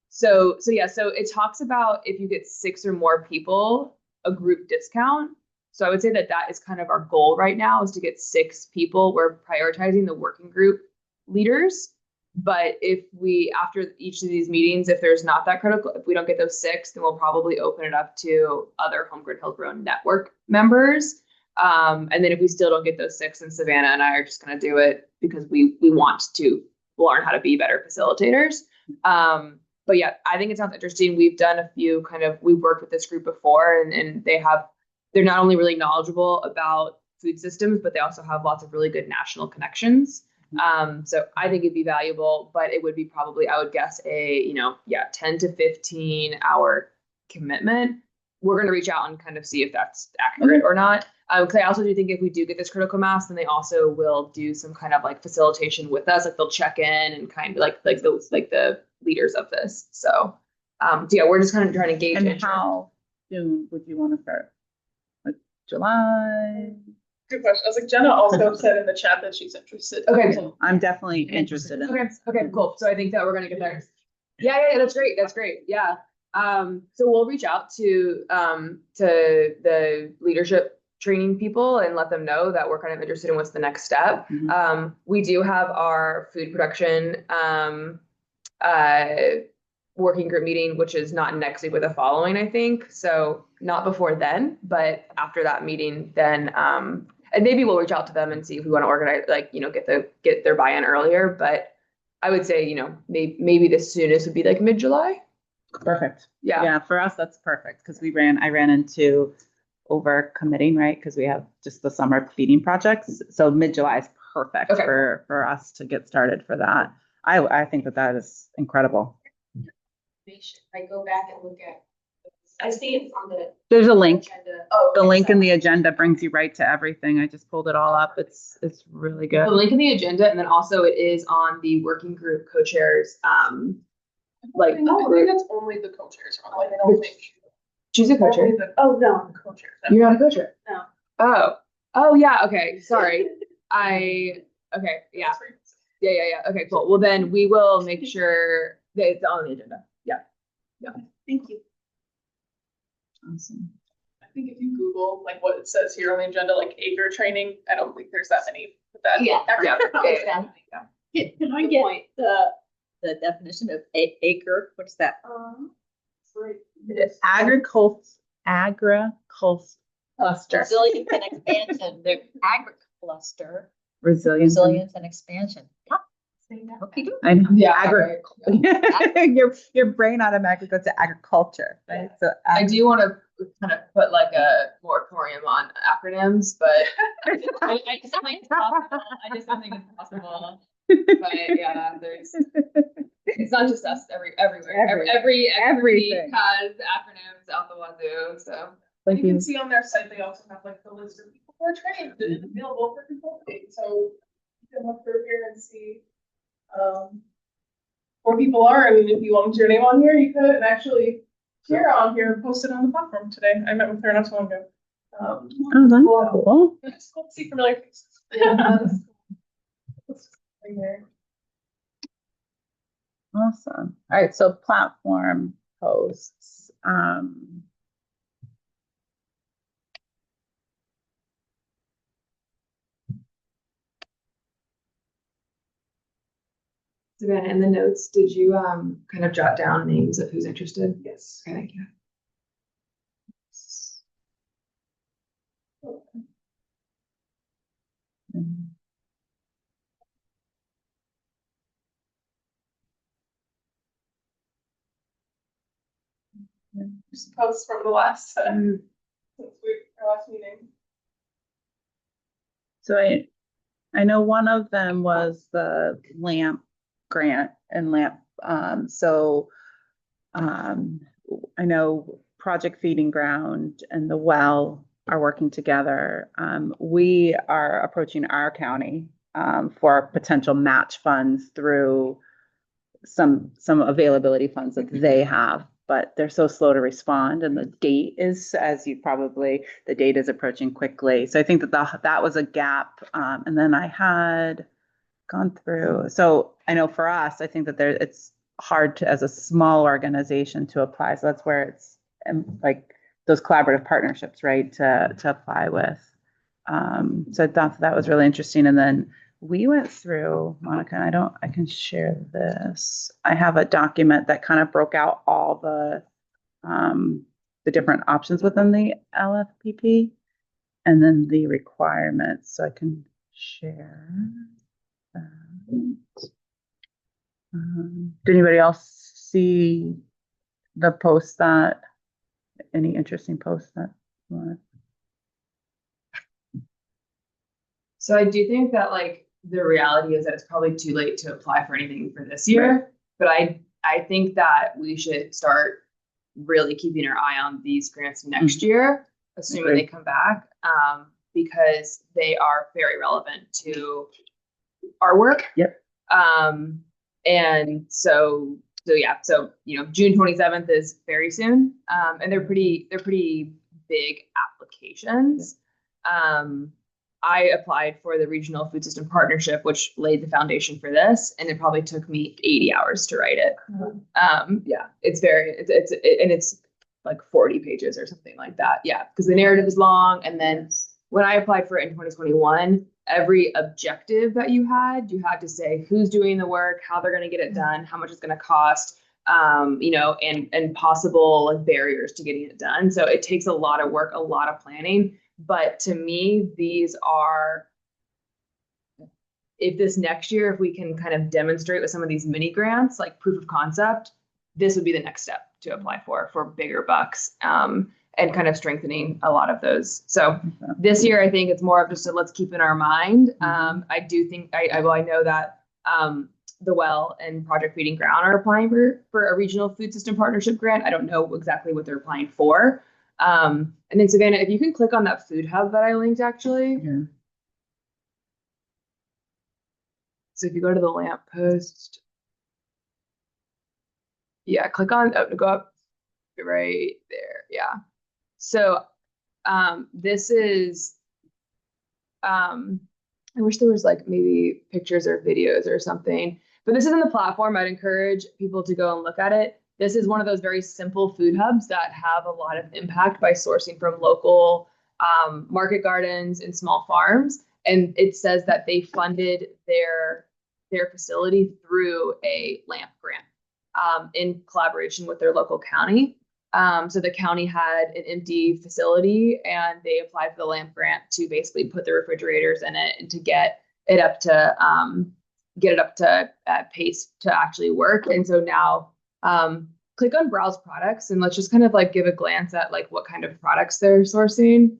Speaker 1: So it talks about if you get 6 or more people, a group discount. So I would say that is kind of our goal right now, is to get 6 people. We're prioritizing the working group leaders. But if we, after each of these meetings, if there's not that critical, if we don't get those 6, then we'll probably open it up to other Homegrown Hillsborough network members. And then if we still don't get those 6, then Savannah and I are just going to do it because we want to learn how to be better facilitators. But yeah, I think it sounds interesting. We've done a few we've worked with this group before, and they're not only really knowledgeable about food systems, but they also have lots of really good national connections. So I think it'd be valuable, but it would be probably, I would guess 10 to 15 hour commitment. We're going to reach out and kind of see if that's accurate or not. Because I also do think if we do get this critical mass, then they also will do some kind of like facilitation with us. Like they'll check in and kind of like the leaders of this. So yeah, we're just kind of trying to gauge.
Speaker 4: And how soon would you want to start? Like July?
Speaker 10: Good question. I was like, Jenna also said in the chat that she's interested.
Speaker 1: Okay, cool.
Speaker 4: I'm definitely interested in.
Speaker 1: Okay, cool. So I think that we're gonna get there. Yeah, that's great. That's great. Yeah. So we'll reach out to the leadership training people and let them know that we're kind of interested in what's the next step. We do have our food production working group meeting, which is not next week, but the following, I think. So not before then, but after that meeting, then and maybe we'll reach out to them and see if we want to organize, like, get their buy-in earlier. But I would say, maybe the soonest would be like mid-July.
Speaker 4: Perfect.
Speaker 1: Yeah.
Speaker 4: Yeah, for us, that's perfect because I ran into over committing, right? Because we have just the summer feeding projects. So mid-July is perfect for us to get started for that. I think that is incredible.
Speaker 8: I go back and look at, I see it's on the.
Speaker 4: There's a link.
Speaker 8: Agenda.
Speaker 4: The link in the agenda brings you right to everything. I just pulled it all up. It's really good.
Speaker 1: The link in the agenda, and then also it is on the working group co-chairs.
Speaker 10: I think that's only the co-chairs. I don't think.
Speaker 1: She's a co-chair.
Speaker 8: Oh, no, I'm a co-chair.
Speaker 1: You're not a co-chair?
Speaker 8: No.
Speaker 1: Oh yeah. Okay. Sorry. Okay. Yeah. Yeah. Okay, cool. Well, then we will make sure that it's on the agenda. Yeah.
Speaker 8: Thank you.
Speaker 4: Awesome.
Speaker 10: I think if you Google like what it says here on the agenda, like acre training, I don't think there's that many. But that,
Speaker 8: Yeah.
Speaker 9: Can I get the definition of acre? What's that?
Speaker 4: Agriculture cluster.
Speaker 9: Resilience and expansion. They're agricluster.
Speaker 4: Resilience
Speaker 9: and expansion. Yeah. Okay.
Speaker 4: I know.
Speaker 1: Yeah.
Speaker 4: Your brain automatically goes to agriculture, right? So
Speaker 1: I do want to kind of put like a moratorium on acronyms, but I just don't think it's possible. But yeah, it's not just us. Everywhere. Every has acronyms out the wazoo. So
Speaker 10: you can see on their site they also have like the list of people who are trained and available for consulting. So you can look through here and see where people are. I mean, if you wanted your name on here, you could. And actually, Kira on here posted on the platform today. I met with her not so long ago.
Speaker 4: That's cool.
Speaker 10: It's cool to see familiar faces.
Speaker 4: Awesome. All right, so platform posts.
Speaker 1: Savannah, in the notes, did you kind of jot down names of who's interested?
Speaker 10: Yes.
Speaker 1: Okay, thank you.
Speaker 10: Just posts from the last since our last meeting.
Speaker 4: So I know one of them was the LAMP grant and LAMP. I know Project Feeding Ground and the Well are working together. We are approaching our county for potential match funds through some availability funds that they have, but they're so slow to respond. And the date is, the date is approaching quickly. So I think that was a gap. And then I had gone through. So I know for us, I think that it's hard as a small organization to apply. So that's where it's like those collaborative partnerships, right, to apply with. So I thought that was really interesting. And then we went through, Monica, I can share this. I have a document that kind of broke out all the different options within the LFPP and then the requirements. So I can share that. Did anybody else see the post any interesting posts that you want?
Speaker 1: So I do think that like the reality is that it's probably too late to apply for anything for this year, right. But I think that we should start really keeping our eye on these grants next year, assuming they come back, because they are very relevant to our work.
Speaker 4: Yep.
Speaker 1: And so June 27th is very soon, and they're pretty big applications. I applied for the Regional Food System Partnership, which laid the foundation for this, and it probably took me 80 hours to write it. Yeah, it's like 40 pages or something like that. Yeah, because the narrative is long. And then when I applied for it in 2021, every objective that you had to say who's doing the work, how they're going to get it done, how much it's going to cost, and possible like barriers to getting it done. So it takes a lot of work, a lot of planning. But to me, these are, if this next year, if we can kind of demonstrate with some of these mini grants, like proof of concept, this would be the next step to apply for bigger bucks, and kind of strengthening a lot of those. So this year, I think it's more of just a let's keep in our mind. I do think I know that the Well and Project Feeding Ground are applying for a regional food system partnership grant. I don't know exactly what they're applying for. And then Savannah, if you can click on that food hub that I linked, actually.
Speaker 4: Yeah.
Speaker 1: So if you go to the lamppost, yeah, click on, go up right there. Yeah. So, this is, I wish there was like maybe pictures or videos or something, but this isn't the platform. I'd encourage people to go and look at it. This is one of those very simple food hubs that have a lot of impact by sourcing from local market gardens and small farms. And it says that they funded their facility through a LAMP grant in collaboration with their local county. So the county had an empty facility and they applied for the LAMP grant to basically put the refrigerators in it and to get it up to pace to actually work. And so now click on browse products and let's just kind of like give a glance at like what kind of products they're sourcing.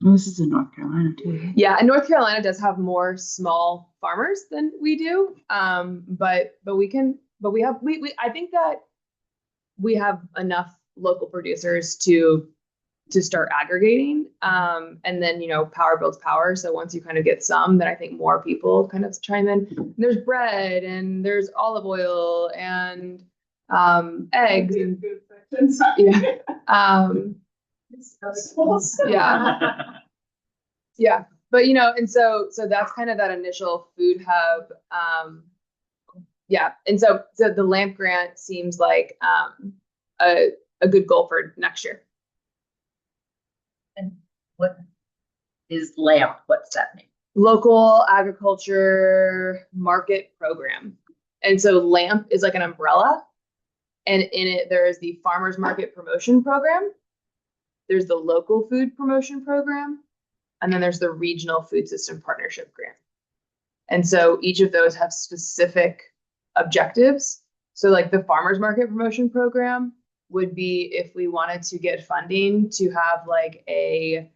Speaker 4: Well, this is in North Carolina too.
Speaker 1: Yeah, and North Carolina does have more small farmers than we do. But I think that we have enough local producers to start aggregating. And then, power builds power. So once you kind of get some, then I think more people kind of chime in. There's bread and there's olive oil and eggs and yeah. Yeah. Yeah. But and so that's kind of that initial food hub. Yeah. And so the LAMP grant seems like a good goal for next year.
Speaker 9: And what is LAMP? What's that mean?
Speaker 1: Local Agriculture Market Program. And so LAMP is like an umbrella. And in it, there is the Farmers Market Promotion Program. There's the Local Food Promotion Program. And then there's the Regional Food System Partnership Grant. And so each of those have specific objectives. So like the Farmers Market Promotion Program would be if we wanted to get funding to have like a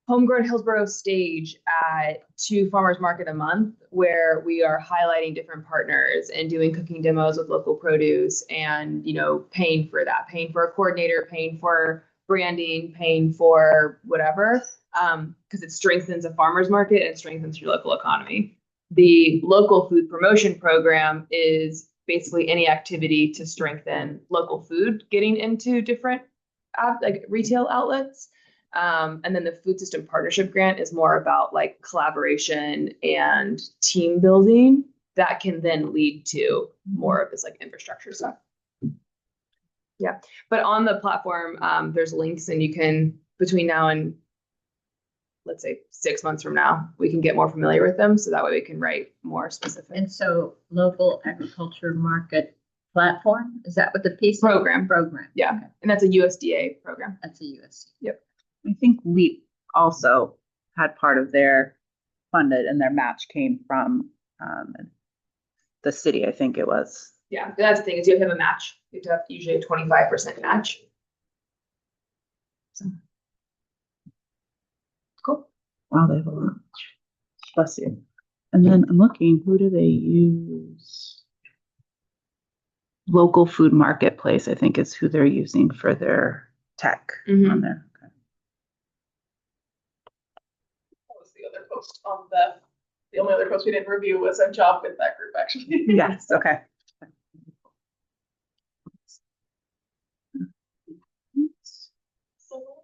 Speaker 1: Homegrown Hillsborough stage at 2 farmers market a month, where we are highlighting different partners and doing cooking demos with local produce and, paying for that, paying for a coordinator, paying for branding, paying for whatever, because it strengthens a farmer's market and strengthens your local economy. The Local Food Promotion Program is basically any activity to strengthen local food getting into different like retail outlets. And then the Food System Partnership Grant is more about like collaboration and team building that can then lead to more of this like infrastructure stuff. Yeah, but on the platform, there's links and you can, between now and let's say 6 months from now, we can get more familiar with them. So that way we can write more specific.
Speaker 9: And so Local Agriculture Market Platform, is that what the piece?
Speaker 1: Program. Yeah,
Speaker 9: Okay.
Speaker 1: and that's a USDA program.
Speaker 9: That's a USDA.
Speaker 1: Yep.
Speaker 4: I think we also had part of their funded and their match came from the city, I think it was.
Speaker 1: Yeah, that's the thing, is you have to have a match. You have to have usually a 25% match. So. Cool.
Speaker 4: Wow, they have a lot. Bless you. And then I'm looking, who do they use? Local Food Marketplace, I think, is who they're using for their tech on there. Okay.
Speaker 10: What was the other post on the only other post we didn't review was a job with that group, actually.
Speaker 4: Yes, okay.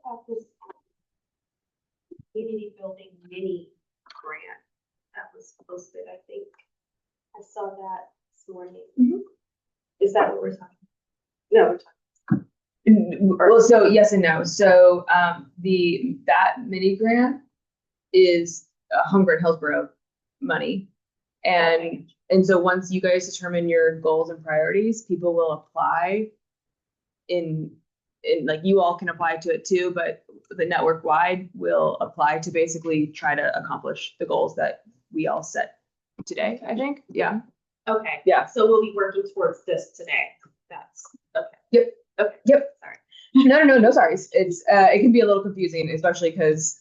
Speaker 8: about this community building mini grant that was posted? I think I saw that this morning. Is that what we're talking about? No,
Speaker 1: Well, so yes and no. So that mini grant is Homegrown Hillsborough money. And so once you guys determine your goals and priorities, people will apply in like you all can apply to it too, but the network wide will apply to basically try to accomplish the goals that we all set today, I think. Yeah.
Speaker 8: Okay.
Speaker 1: Yeah.
Speaker 8: So we'll be working towards this today. That's okay.
Speaker 1: Yep.
Speaker 8: Okay.
Speaker 1: Yep.
Speaker 8: Sorry.
Speaker 1: No, sorry. It's it can be a little confusing, especially because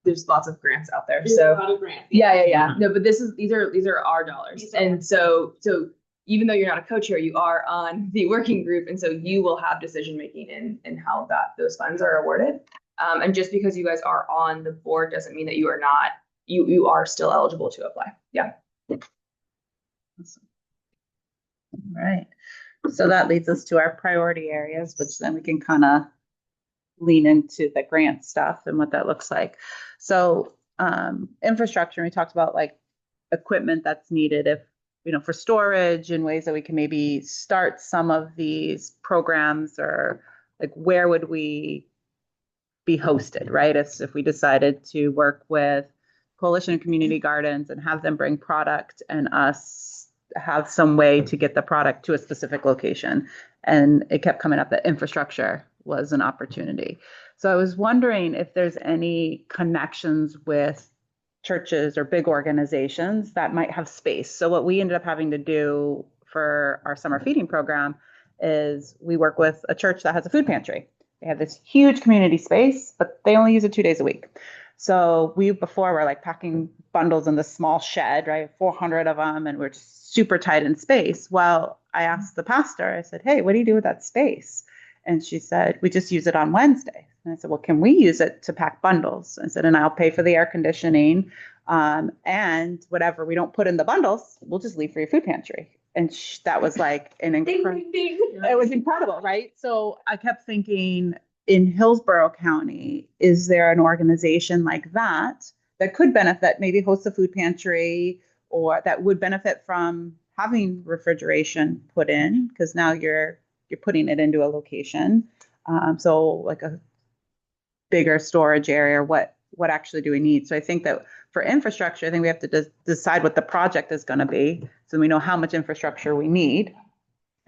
Speaker 1: there's lots of grants out there.
Speaker 8: There's
Speaker 1: So
Speaker 8: a lot of grants.
Speaker 1: yeah. No, but these are our dollars.
Speaker 8: These are
Speaker 1: And so even though you're not a co-chair, you are on the working group. And so you will have decision making in how those funds are awarded. And just because you guys are on the board doesn't mean that you are not, you are still eligible to apply. Yeah.
Speaker 4: Awesome. All right. So that leads us to our priority areas, which then we can kind of lean into the grant stuff and what that looks like. So infrastructure, we talked about like equipment that's needed if, for storage and ways that we can maybe start some of these programs, or like where would we be hosted, right? If we decided to work with Coalition of Community Gardens and have them bring product and us have some way to get the product to a specific location. And it kept coming up that infrastructure was an opportunity. So I was wondering if there's any connections with churches or big organizations that might have space. So what we ended up having to do for our summer feeding program is we work with a church that has a food pantry. They have this huge community space, but they only use it 2 days a week. So we before were like packing bundles in this small shed, right? 400 of them, and we're just super tight in space. Well, I asked the pastor, I said, hey, what do you do with that space? And she said, we just use it on Wednesday. And I said, well, can we use it to pack bundles? I said, and I'll pay for the air conditioning and whatever we don't put in the bundles, we'll just leave for your food pantry. And that was like an incredible, it was incredible, right? So I kept thinking, in Hillsborough County, is there an organization like that that could benefit, maybe host a food pantry, or that would benefit from having refrigeration put in? Because now you're putting it into a location. So like a bigger storage area, what actually do we need? So I think that for infrastructure, I think we have to decide what the project is going to be. So we know how much infrastructure we need.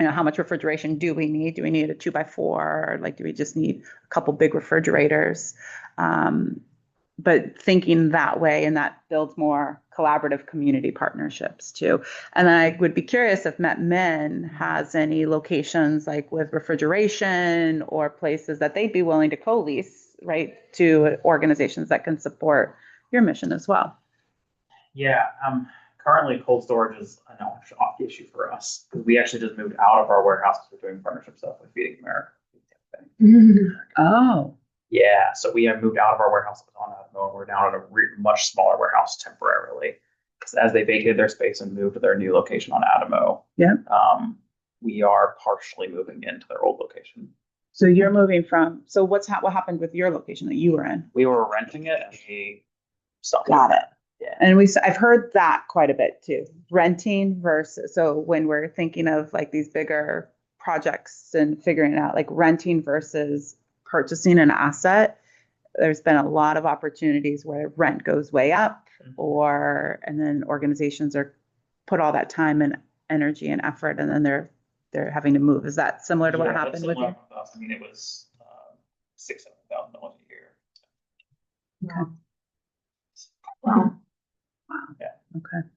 Speaker 4: How much refrigeration do we need? Do we need a 2x4? Or like, do we just need a couple big refrigerators? But thinking that way, and that builds more collaborative community partnerships too. And then I would be curious if MetMin has any locations like with refrigeration or places that they'd be willing to co-lease, right, to organizations that can support your mission as well.
Speaker 6: Yeah, currently cold storage is a non-shock issue for us because we actually just moved out of our warehouse because we're doing partnership stuff with Feeding America.
Speaker 4: Oh.
Speaker 6: Yeah, so we have moved out of our warehouse on Adamo, and we're now at a much smaller warehouse temporarily. Because as they vacated their space and moved to their new location on Adamo, we are partially moving into their old location.
Speaker 4: So you're moving from. So what happened with your location that you were in?
Speaker 6: We were renting it, and we sold
Speaker 4: Got it.
Speaker 6: Yeah,
Speaker 4: and I've heard that quite a bit too. Renting versus. So when we're thinking of like these bigger projects and figuring out like renting versus purchasing an asset, there's been a lot of opportunities where rent goes way up, and then organizations are put all that time and energy and effort, and then they're having to move. Is that similar to what happened with you?
Speaker 6: I mean, it was $6,000-$7,000 a year.
Speaker 4: Okay.
Speaker 1: Wow.
Speaker 6: Yeah.
Speaker 4: Okay.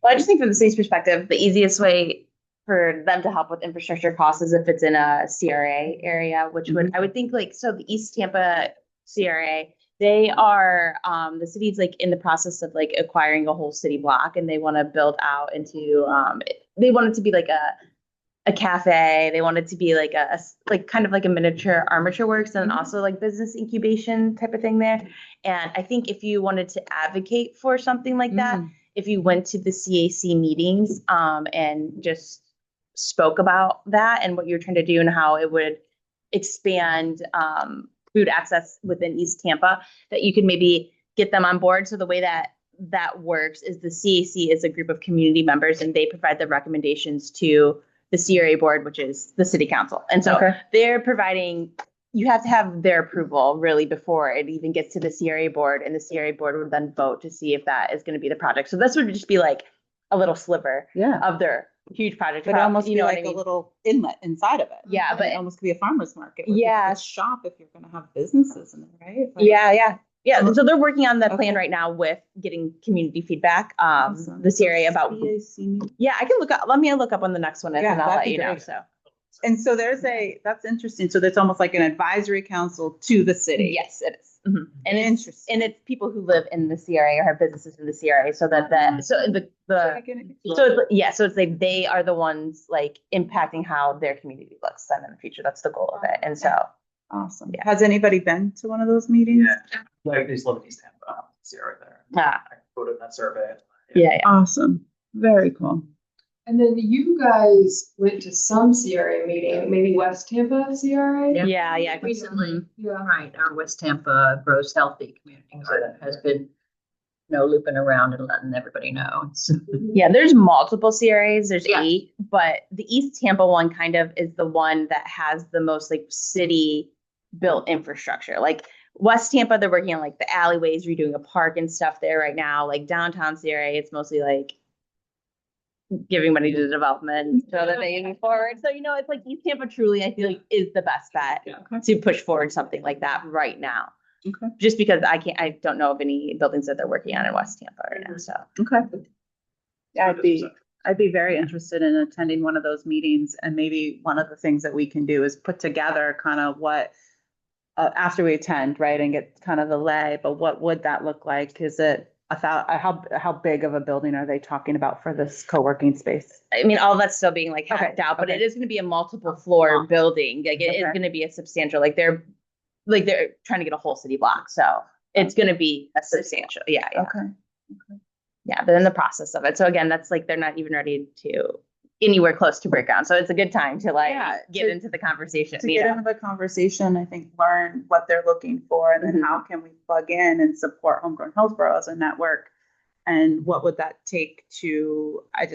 Speaker 3: Well, I just think from the city's perspective, the easiest way for them to help with infrastructure costs is if it's in a CRA area, which I would think like, so the East Tampa CRA, they are, the city's like in the process of like acquiring a whole city block, and they want to build out into, they want it to be like a cafe. They want it to be like like kind of like a miniature armature works, and also like business incubation type of thing there. And I think if you wanted to advocate for something like that, if you went to the CAC meetings and just spoke about that and what you're trying to do and how it would expand food access within East Tampa, that you could maybe get them on board. So the way that works is the CAC is a group of community members, and they provide the recommendations to the CRA board, which is the city council. And so they're providing, you have to have their approval really before it even gets to the CRA board, and the CRA board would then vote to see if that is going to be the project. So this would just be like a little sliver of their huge project.
Speaker 4: But almost be like a little inlet inside of it.
Speaker 3: Yeah, but
Speaker 4: it almost could be a farmer's market.
Speaker 3: Yeah.
Speaker 4: A shop if you're going to have businesses in there, right?
Speaker 3: Yeah. So they're working on the plan right now with getting community feedback. This area about. Yeah, I can look up. Let me look up when the next one is, and I'll let you know. So.
Speaker 4: And so that's interesting. So that's almost like an advisory council to the city.
Speaker 3: Yes, it is. Mm-hmm. And it's people who live in the CRA or have businesses in the CRA, so so it's like they are the ones like impacting how their community looks then in the future. That's the goal of it. And so
Speaker 4: awesome. Yeah. Has anybody been to one of those meetings?
Speaker 6: Yeah, like these live in East Tampa, CRA there. I voted in that survey.
Speaker 3: Yeah.
Speaker 4: Awesome. Very cool.
Speaker 1: And then you guys went to some CRA meeting, maybe West Tampa CRA?
Speaker 3: Yeah.
Speaker 9: Recently, right, our West Tampa Grows Healthy community garden has been, looping around and letting everybody know.
Speaker 3: Yeah, there's multiple CRAs, there's 8, but the East Tampa one kind of is the one that has the most like city built infrastructure. Like West Tampa, they're working on like the alleyways, redoing a park and stuff there right now. Like downtown CRA, it's mostly like giving money to the development so that they can move forward. So, it's like East Tampa truly, I feel like, is the best bet to push forward something like that right now.
Speaker 4: Okay.
Speaker 3: Just because I don't know of any buildings that they're working on in West Tampa right now. So
Speaker 4: yeah, I'd be very interested in attending one of those meetings, and maybe one of the things that we can do is put together kind of what after we attend, right, and get kind of the lay. But what would that look like? Is it how big of a building are they talking about for this co-working space?
Speaker 3: I mean, all that's still being like hacked out, but it is going to be a multiple floor building. Like it is going to be a substantial, they're trying to get a whole city block. So it's going to be a substantial. Yeah.
Speaker 4: Okay.
Speaker 3: Yeah. They're in the process of it. So again, that's like, they're not even ready to anywhere close to break ground. So it's a good time to get into the conversation.
Speaker 4: Get into the conversation, I think, learn what they're looking for, and then how can we plug in and support Homegrown Hillsborough as a network, and what would that take to, I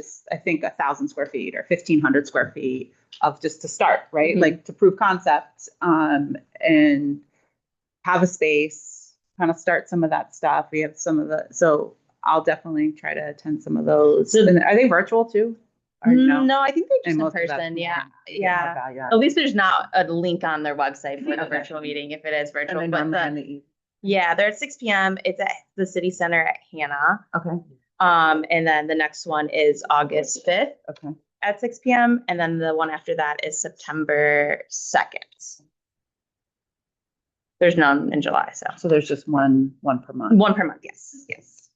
Speaker 4: think 1,000 square feet or 1,500 square feet of just to start, right?
Speaker 3: Mm-hmm.
Speaker 4: Like to prove concept, and have a space, kind of start some of that stuff. We have so I'll definitely try to attend some of those.
Speaker 3: So,
Speaker 4: and are they virtual too? Or
Speaker 3: no, I think they're just in person.
Speaker 4: Yeah.
Speaker 3: At least there's not a link on their website for the virtual meeting if it is virtual. Yeah, they're at 6 p.m. It's at the city center at Hannah.
Speaker 4: Okay.
Speaker 3: And then the next one is August 5th.
Speaker 4: Okay.
Speaker 3: At 6 p.m. And then the one after that is September 2nd. There's none in July, so
Speaker 4: there's just one per month.
Speaker 3: One per month, yes.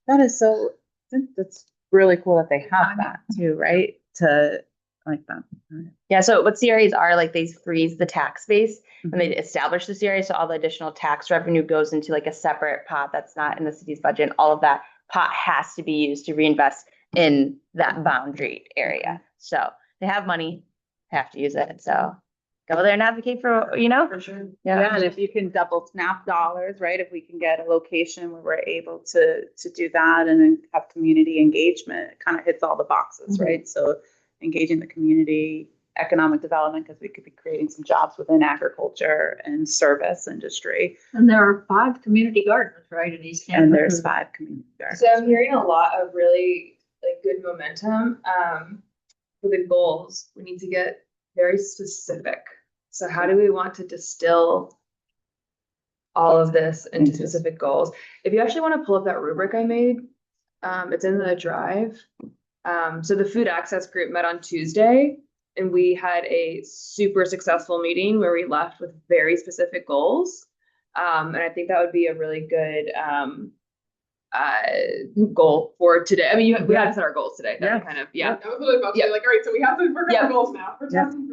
Speaker 4: That is so. I think that's really cool that they have that too, right? To like that.
Speaker 3: Yeah. So what CRAs are, like, they freeze the tax base when they establish the CRA. So all the additional tax revenue goes into like a separate pot that's not in the city's budget. And all of that pot has to be used to reinvest in that boundary area. So they have money, have to use it. So go there and advocate for,
Speaker 1: For sure.
Speaker 4: Yeah. And if you can double snap dollars, right? If we can get a location where we're able to do that and then have community engagement, it kind of hits all the boxes, right? So engaging the community, economic development, because we could be creating some jobs within agriculture and service industry.
Speaker 9: And there are 5 community gardens, right, in East Tampa.
Speaker 4: And there's 5 community gardens.
Speaker 1: So I'm hearing a lot of really good momentum for the goals. We need to get very specific. So how do we want to distill all of this into specific goals? If you actually want to pull up that rubric I made, it's in the drive. So the food access group met on Tuesday, and we had a super successful meeting where we left with very specific goals. And I think that would be a really good goal for today. I mean, we had to set our goals today. That kind of,
Speaker 10: I was really about to say, all right, so we have to work on our goals now.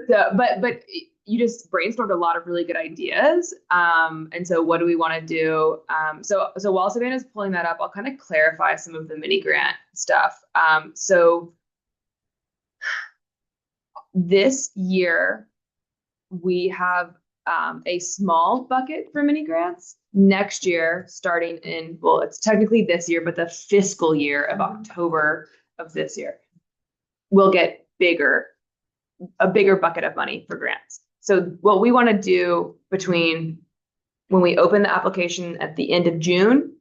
Speaker 1: So, but you just brainstormed a lot of really good ideas. And so what do we want to do? So while Savannah's pulling that up, I'll kind of clarify some of the mini grant stuff. So this year we have a small bucket for mini grants. Next year, starting in, well, it's technically this year, but the fiscal year of October of this year, we'll get a bigger bucket of money for grants. So what we want to do between when we open the application at the end of June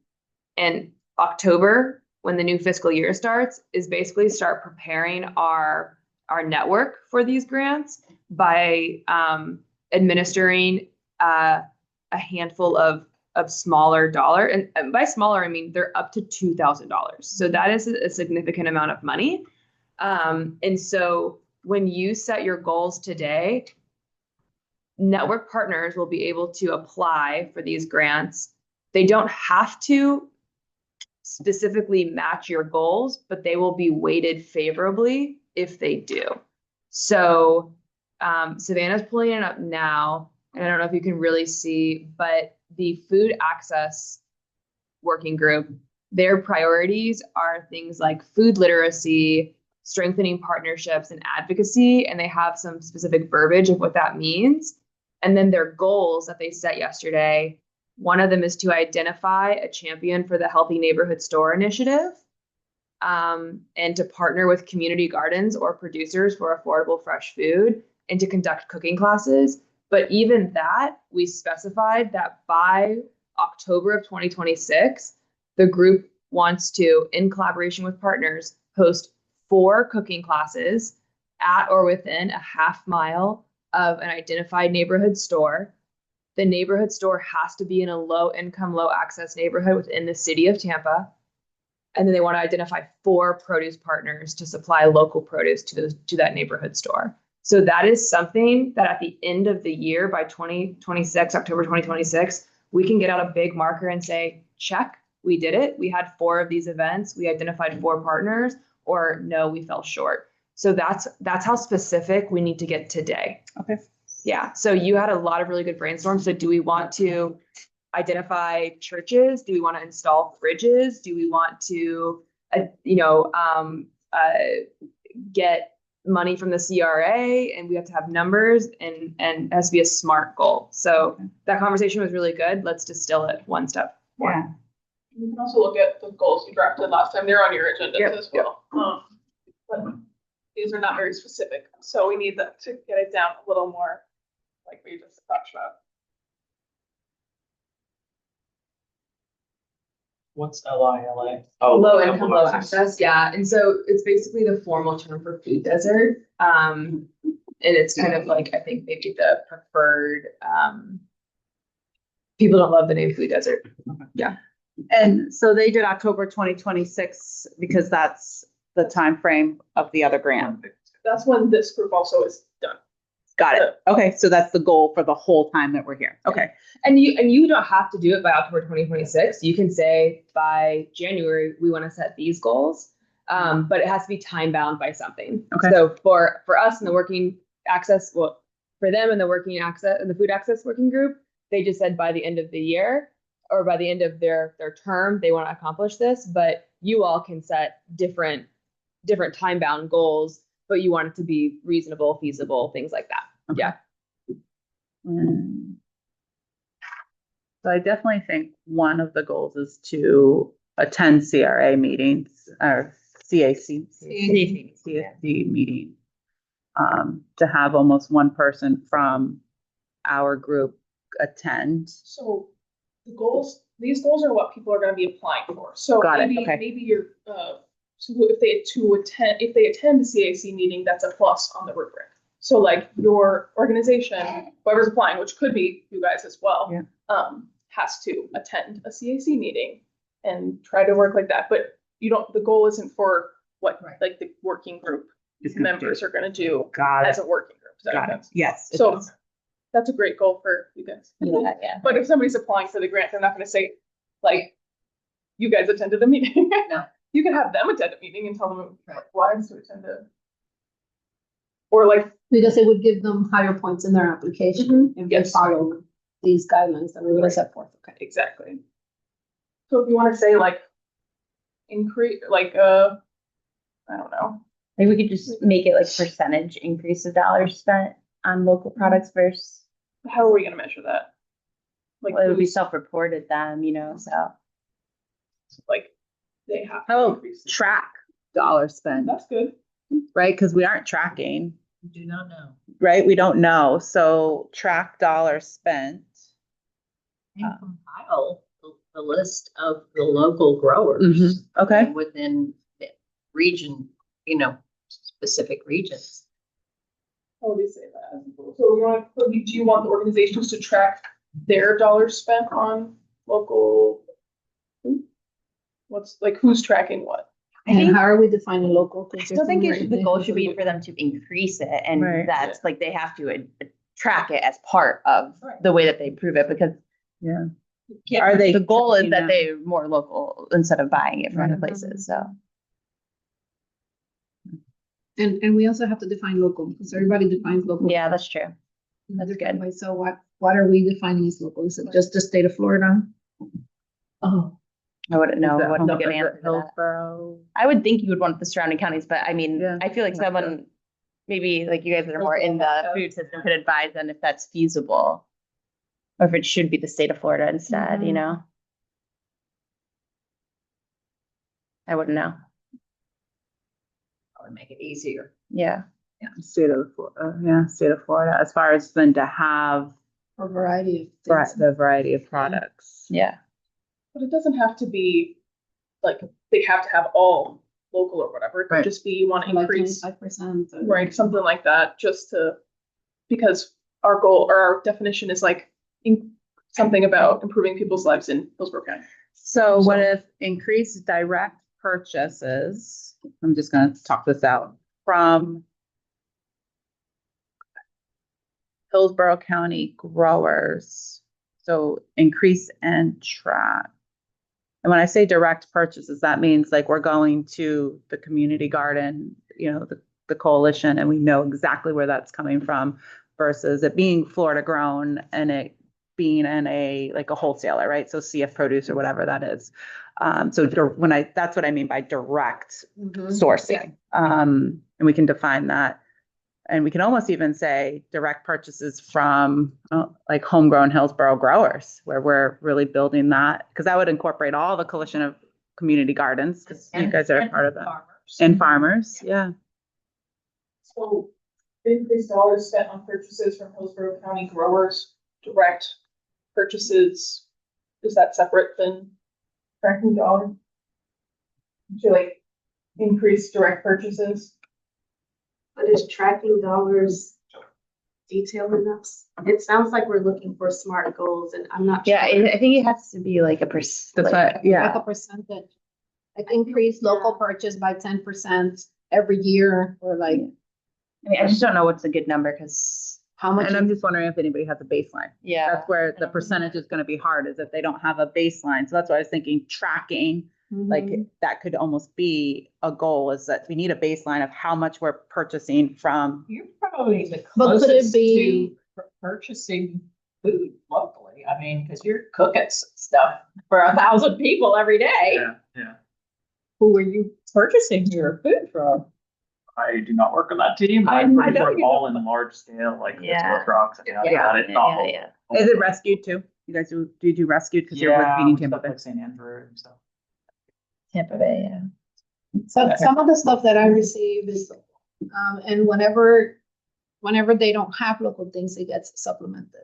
Speaker 1: and October, when the new fiscal year starts, is basically start preparing our network for these grants by administering a handful of smaller dollar, and by smaller I mean they're up to $2,000. So that is a significant amount of money. And so when you set your goals today, network partners will be able to apply for these grants. They don't have to specifically match your goals, but they will be weighted favorably if they do. So Savannah's pulling it up now, and I don't know if you can really see, but the food access working group, their priorities are things like food literacy, strengthening partnerships, and advocacy, and they have some specific verbiage of what that means. And then their goals that they set yesterday, one of them is to identify a champion for the Healthy Neighborhood Store initiative, and to partner with community gardens or producers for affordable fresh food, and to conduct cooking classes. But even that, we specified that by October of 2026, the group wants to, in collaboration with partners, host 4 cooking classes at or within a half mile of an identified neighborhood store. The neighborhood store has to be in a low income, low access neighborhood within the city of Tampa. And then they want to identify 4 produce partners to supply local produce to that neighborhood store. So that is something that at the end of the year, by 2026, October 2026, we can get out a big marker and say, check, we did it. We had 4 of these events. We identified 4 partners, or no, we fell short. So that's how specific we need to get today.
Speaker 4: Okay.
Speaker 1: Yeah. So you had a lot of really good brainstorms. So do we want to identify churches? Do we want to install fridges? Do we want to, get money from the CRA, and we have to have numbers, and it has to be a SMART goal. So that conversation was really good. Let's distill it one step more.
Speaker 4: Yeah.
Speaker 10: You can also look at the goals you drafted last time. They're on your agenda as well. But these are not very specific. So we need to get it down a little more, like we just talked about.
Speaker 6: What's LILA?
Speaker 1: Oh, low income, low access. Yeah. And so it's basically the formal term for food desert. And it's kind of like, I think maybe the preferred, people don't love the name food desert. Yeah.
Speaker 4: And so they did October 2026 because that's the time frame of the other grant.
Speaker 10: That's when this group also is done.
Speaker 4: Got it. Okay, so that's the goal for the whole time that we're here. Okay.
Speaker 1: And you don't have to do it by October 2026. You can say by January we want to set these goals, but it has to be time bound by something.
Speaker 4: Okay.
Speaker 1: So for us in the working access, well, for them in the working access, in the food access working group, they just said by the end of the year or by the end of their term they want to accomplish this. But you all can set different time bound goals, but you want it to be reasonable, feasible, things like that.
Speaker 4: Okay.
Speaker 1: Yeah.
Speaker 4: So I definitely think one of the goals is to attend CRA meetings or CAC meeting, to have almost one person from our group attend.
Speaker 10: So these goals are what people are going to be applying for. So maybe you're, so if they attend the CAC meeting, that's a plus on the rubric. So like your organization, whoever's applying, which could be you guys as well, has to attend a CAC meeting and try to work like that. But the goal isn't for what like the working group members are going to do as a working group. Does that make sense?
Speaker 4: Yes.
Speaker 10: So that's a great goal for you guys.
Speaker 3: Yeah.
Speaker 10: But if somebody's applying for the grant, they're not going to say like, you guys attended the meeting.
Speaker 9: No.
Speaker 10: You can have them attend a meeting and tell them why to attend it. Or like,
Speaker 2: Because it would give them higher points in their application if they follow these guidelines that we're going to set forth. Okay.
Speaker 10: exactly. So if you want to say like, increase, like, I don't know.
Speaker 3: Maybe we could just make it like percentage increase of dollars spent on local products versus
Speaker 10: how are we gonna measure that? Like,
Speaker 3: Well, it would be
Speaker 10: who's-
Speaker 3: self-reported then, you know, so.
Speaker 10: like, they have to
Speaker 4: Oh,
Speaker 10: increase it.
Speaker 4: track dollar spend,
Speaker 10: That's good.
Speaker 4: right? Because we aren't tracking,
Speaker 9: Do not know.
Speaker 4: right? We don't know. So track dollar spent.
Speaker 9: And compile the list of the local growers.
Speaker 4: Mhm. Okay.
Speaker 9: Within the region, specific regions.
Speaker 10: How would you say that? So do you want the organizations to track their dollars spent on local food? Who's tracking what?
Speaker 3: I
Speaker 2: And
Speaker 3: think,
Speaker 2: how are we defining local? 'Cause
Speaker 3: I
Speaker 2: there's
Speaker 3: still think
Speaker 2: some
Speaker 3: the goal should be
Speaker 2: regulations.
Speaker 3: for them to increase it, and
Speaker 4: Right.
Speaker 3: that's like, they have to track it as part of
Speaker 9: Right.
Speaker 3: the way that they prove it, because
Speaker 4: Yeah.
Speaker 9: Yeah,
Speaker 4: Are they
Speaker 3: the goal is
Speaker 4: tracking
Speaker 3: that they're more local instead of buying it from other places, so.
Speaker 2: And we also have to define local, because everybody defines local.
Speaker 3: Yeah, that's true. That's good.
Speaker 2: Wait, so what are we defining as local? Is it just the state of Florida?
Speaker 3: Oh. I wouldn't know
Speaker 4: Is it
Speaker 3: what to
Speaker 4: Hil-
Speaker 3: get
Speaker 4: is it
Speaker 3: answer to that.
Speaker 4: Hillsborough?
Speaker 3: I would think you would want the surrounding counties, but I mean,
Speaker 4: Yeah.
Speaker 3: I feel like someone, maybe like you guys that are more in the food system could advise on if that's feasible. Or if it should be the state of Florida instead, you know? I wouldn't know.
Speaker 9: that would make it easier.
Speaker 3: Yeah.
Speaker 4: State of Florida, as far as then to have
Speaker 2: A variety of things.
Speaker 4: the variety of products.
Speaker 3: Yeah.
Speaker 10: But it doesn't have to be like they have to have all local or whatever. It could
Speaker 4: Right.
Speaker 10: just be you want to
Speaker 2: Like
Speaker 10: increase,
Speaker 2: 25%.
Speaker 10: right? Something like that, because our goal or our definition is like something about improving people's lives in Hillsborough County.
Speaker 4: So what if increased direct purchases, I'm just gonna talk this out, from Hillsborough County growers, so increase and track. And when I say direct purchases, that means like we're going to the community garden, the coalition, and we know exactly where that's coming from versus it being Florida grown and it being in a wholesaler, right? So CF Produce or whatever that is. That's what I mean by direct sourcing. And we can define that. And we can almost even say direct purchases from like homegrown Hillsborough growers, where we're really building that, because that would incorporate all the coalition of community gardens. 'Cause you guys are part of that.
Speaker 9: Farmers.
Speaker 4: And farmers, yeah.
Speaker 10: So increased dollars spent on purchases from Hillsborough County growers, direct purchases, is that separate than tracking dollar? So like increase direct purchases?
Speaker 8: But is tracking dollars detailed enough? It sounds like we're looking for SMART goals and I'm not.
Speaker 3: Yeah,
Speaker 8: sure.
Speaker 3: I think it has to be like a
Speaker 4: That's
Speaker 3: like,
Speaker 4: what,
Speaker 2: Like
Speaker 4: yeah.
Speaker 2: a percentage. Like increase local purchase by 10% every year, or like
Speaker 3: I mean, I just don't know what's a good number, because,
Speaker 2: how much.
Speaker 4: And I'm just wondering if anybody has a baseline.
Speaker 3: yeah.
Speaker 4: That's where the percentage is gonna be hard, is if they don't have a baseline. So that's why I was thinking tracking, like that could almost be a goal, is that we need a baseline of how much we're purchasing from.
Speaker 9: You're probably the
Speaker 2: But could it
Speaker 9: closest
Speaker 2: be-
Speaker 9: to purchasing food locally. I mean, because you're cooking stuff for 1,000 people every day.
Speaker 6: Yeah.
Speaker 9: Who are you purchasing your food from?
Speaker 6: I do not work on that team.
Speaker 9: I
Speaker 6: I'm pretty
Speaker 9: know
Speaker 6: sure
Speaker 9: you
Speaker 6: all
Speaker 9: don't.
Speaker 6: in large scale, like
Speaker 3: Yeah.
Speaker 6: Pittsburgh trucks. And
Speaker 9: Yeah.
Speaker 6: that, it's not local.
Speaker 3: Yeah.
Speaker 4: Is it rescued too? You guys do you do rescued, because you're
Speaker 6: Yeah,
Speaker 4: feeding
Speaker 6: stuff
Speaker 4: Tampa Bay?
Speaker 6: like St. Andrew and stuff.
Speaker 3: Tampa Bay, yeah.
Speaker 2: So some of the stuff that I receive is, and whenever they don't have local things, it gets supplemented.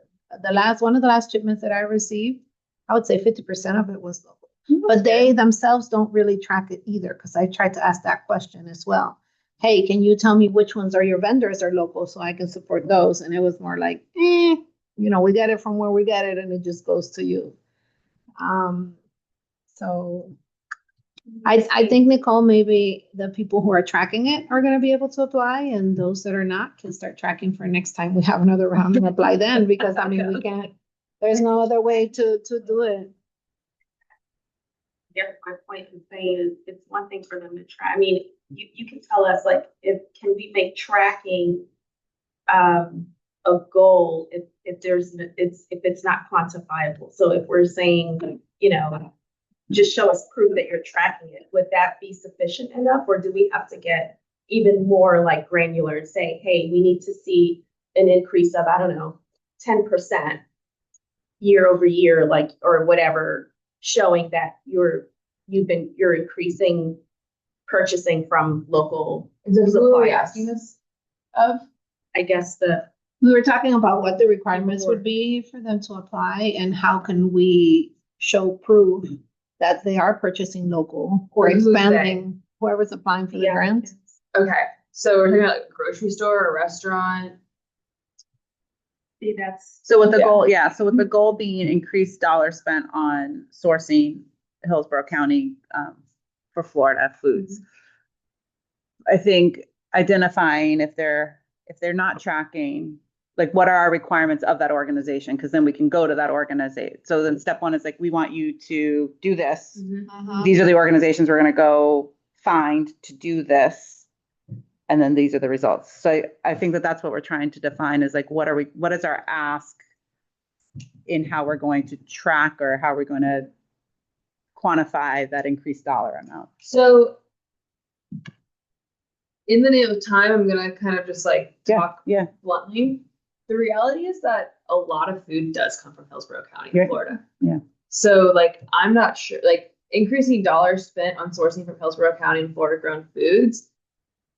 Speaker 2: One of the last shipments that I received, I would say 50% of it was local. But they themselves don't really track it either, because I tried to ask that question as well. Hey, can you tell me which ones are your vendors are local so I can support those? And it was more like, we get it from where we get it and it just goes to you. So I think, Nicole, maybe the people who are tracking it are gonna be able to apply, and those that are not can start tracking for next time we have another round and apply then, because I mean, we can't, there's no other way to do it.
Speaker 8: Yeah, my point in saying is it's one thing for them to try. I mean, you can tell us like can we make tracking a goal if it's not quantifiable. So if we're saying, just show us proof that you're tracking it, would that be sufficient enough? Or do we have to get even more like granular and say, hey, we need to see an increase of, I don't know,
Speaker 11: 10% year over year, like, or whatever, showing that you're increasing purchasing from local
Speaker 1: Who are we
Speaker 11: suppliers.
Speaker 1: asking this of?
Speaker 11: I guess
Speaker 2: We were talking about what the requirements would be for them to apply and how can we show proof that they are purchasing local or
Speaker 1: Who's they?
Speaker 2: expanding whoever's applying for the grants.
Speaker 1: Okay, so we're talking about like a grocery store or restaurant.
Speaker 11: see that's
Speaker 4: So with the goal, so with the goal being increased dollars spent on sourcing Hillsborough County for Florida foods. I think identifying if they're not tracking, like what are our requirements of that organization? Because then we can go to that organization. So then step one is like, we want you to do this. These are the organizations we're going to go find to do this. And then these are the results. So I think that that's what we're trying to define is like, what is our ask in how we're going to track or how we're going to quantify that increased dollar amount.
Speaker 1: So in the name of time, I'm going to kind of just like talk bluntly. The reality is that a lot of food does come from Hillsborough County, Florida.
Speaker 4: Yeah.
Speaker 1: So like, I'm not sure, like increasing dollars spent on sourcing from Hillsborough County and Florida grown foods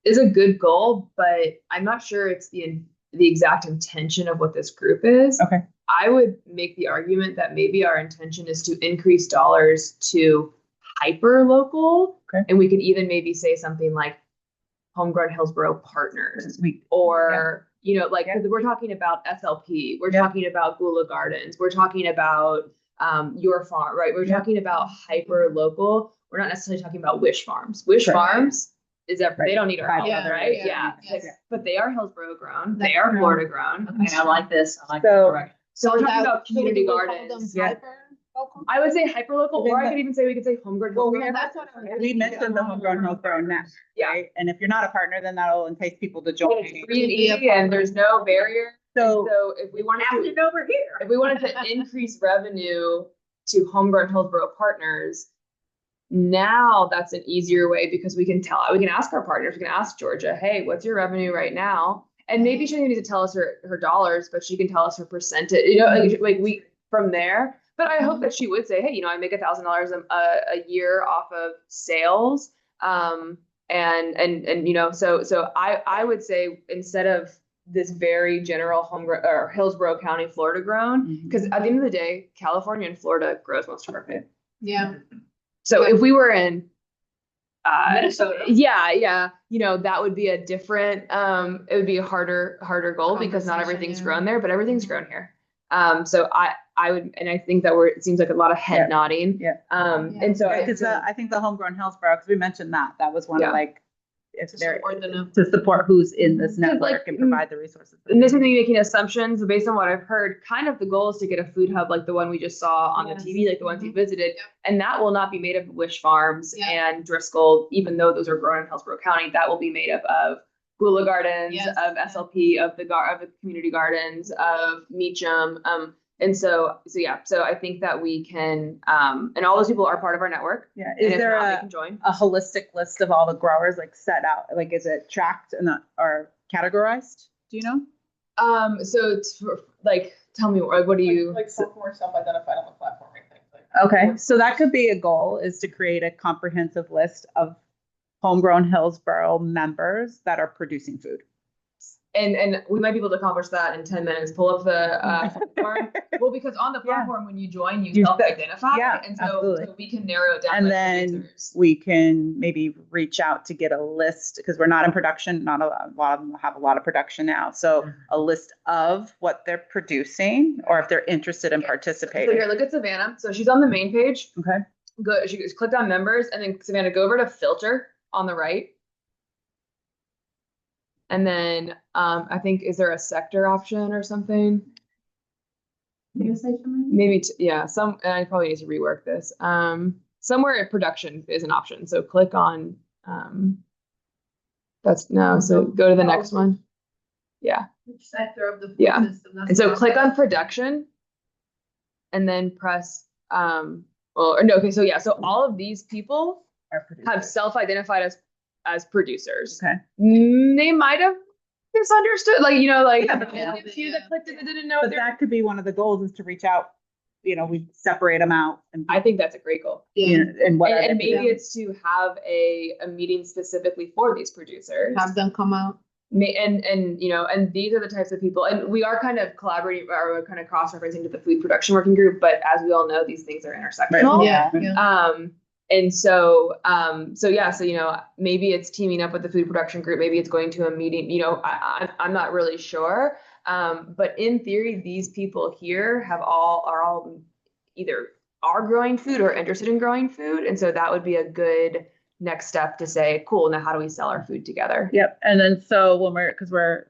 Speaker 1: is a good goal, but I'm not sure it's the exact intention of what this group is.
Speaker 4: Okay.
Speaker 1: I would make the argument that maybe our intention is to increase dollars to hyper local.
Speaker 4: Okay.
Speaker 1: And we could even maybe say something like Homegrown Hillsborough partners, or, you know, like, cause we're talking about SLP, we're talking about Gula Gardens, we're talking about Your Farm, right? We're talking about hyper local. We're not necessarily talking about Wish Farms. Wish Farms is that they don't need our help, right? But they are Hillsborough grown. They are Florida grown.
Speaker 9: Okay, I like this. I like
Speaker 4: So-
Speaker 9: this.
Speaker 1: So we're talking about
Speaker 2: So
Speaker 1: community
Speaker 2: do we call
Speaker 1: gardens.
Speaker 2: them hyper local?
Speaker 1: I would say hyper local, or I
Speaker 4: that-
Speaker 1: could even say we could say homegrown. Hillsborough.
Speaker 2: That's what I was
Speaker 4: We mentioned the Homegrown next, right? And if you're not a partner, then that'll entice people to join.
Speaker 1: It's free and easy, and there's no barrier.
Speaker 4: So
Speaker 1: So if we wanted
Speaker 9: Happened
Speaker 1: to,
Speaker 9: over here.
Speaker 1: if we wanted to increase revenue to homegrown Hillsborough partners, now that's an easier way because we can ask our partners, we can ask Georgia, hey, what's your revenue right now? And maybe she doesn't need to tell us her dollars, but she can tell us her percentage, you know, like we from there. But I hope that she would say, hey, you know, I make $1,000 a year off of sales. And you know, so I would say instead of this very general homegrown or Hillsborough County, Florida grown, because at the end of the day, California and Florida grows most of our food.
Speaker 2: Yeah.
Speaker 1: So if we were in
Speaker 9: Minnesota.
Speaker 1: you know, that would be a different, it would be a harder goal because not everything's grown there, but everything's grown here. So I would, and I think that it seems like a lot of head nodding. And so
Speaker 4: because I think the Homegrown Hillsborough, because we mentioned that was one of like, if they're to support who's in this network and provide the resources.
Speaker 1: And this is me making assumptions based on what I've heard. Kind of the goal is to get a food hub like the one we just saw on the TV, like the ones you visited, and that will not be made of Wish Farms and Driscoll, even though those are grown in Hillsborough County. That will be made up of Gula Gardens, of SLP, of the community gardens, of Meacham. And so I think that we can, and all those people are part of our network.
Speaker 4: Yeah. Is there
Speaker 1: they can join.
Speaker 4: a holistic list of all the growers like set out? Like, is it tracked and or categorized? Do you know?
Speaker 1: So it's like, tell me more. What do you?
Speaker 10: Like more self-identified on the platform, I think.
Speaker 4: Okay. So that could be a goal, is to create a comprehensive list of Homegrown Hillsborough members that are producing food.
Speaker 1: And we might be able to accomplish that in 10 minutes. Pull up the platform. Well, because on the platform, when you join, you self-identify. And so we can narrow it down.
Speaker 4: And then we can maybe reach out to get a list, because we're not in production. Not a lot of them have a lot of production now. So a list of what they're producing, or if they're interested in participating.
Speaker 1: So here, look at Savannah. So she's on the main page.
Speaker 4: Okay.
Speaker 1: She clicked on members, and then Savannah, go over to filter on the right. And then I think, is there a sector option or something? Maybe, and I probably need to rework this. Somewhere production is an option. So click on, so go to the next one. Yeah.
Speaker 2: Which sector of the food system?
Speaker 1: And so click on production and then press, so all of these people have self-identified as producers.
Speaker 4: Okay.
Speaker 1: They might have misunderstood, like, like
Speaker 4: Yeah,
Speaker 1: a few that clicked it that didn't know.
Speaker 4: But that could be one of the goals, is to reach out, we separate them out and.
Speaker 1: I think that's a great goal.
Speaker 4: And what.
Speaker 1: And maybe it's to have a meeting specifically for these producers.
Speaker 2: Have them come out.
Speaker 1: And these are the types of people, and we are kind of collaborating, or we're kind of cross-referencing to the food production working group, but as we all know, these things are intersectional.
Speaker 2: Yeah.
Speaker 1: And so maybe it's teaming up with the food production group, maybe it's going to a meeting, I'm not really sure. But in theory, these people here are all either are growing food or interested in growing food. And so that would be a good next step to say, cool, now how do we sell our food together?
Speaker 4: Yep. And then so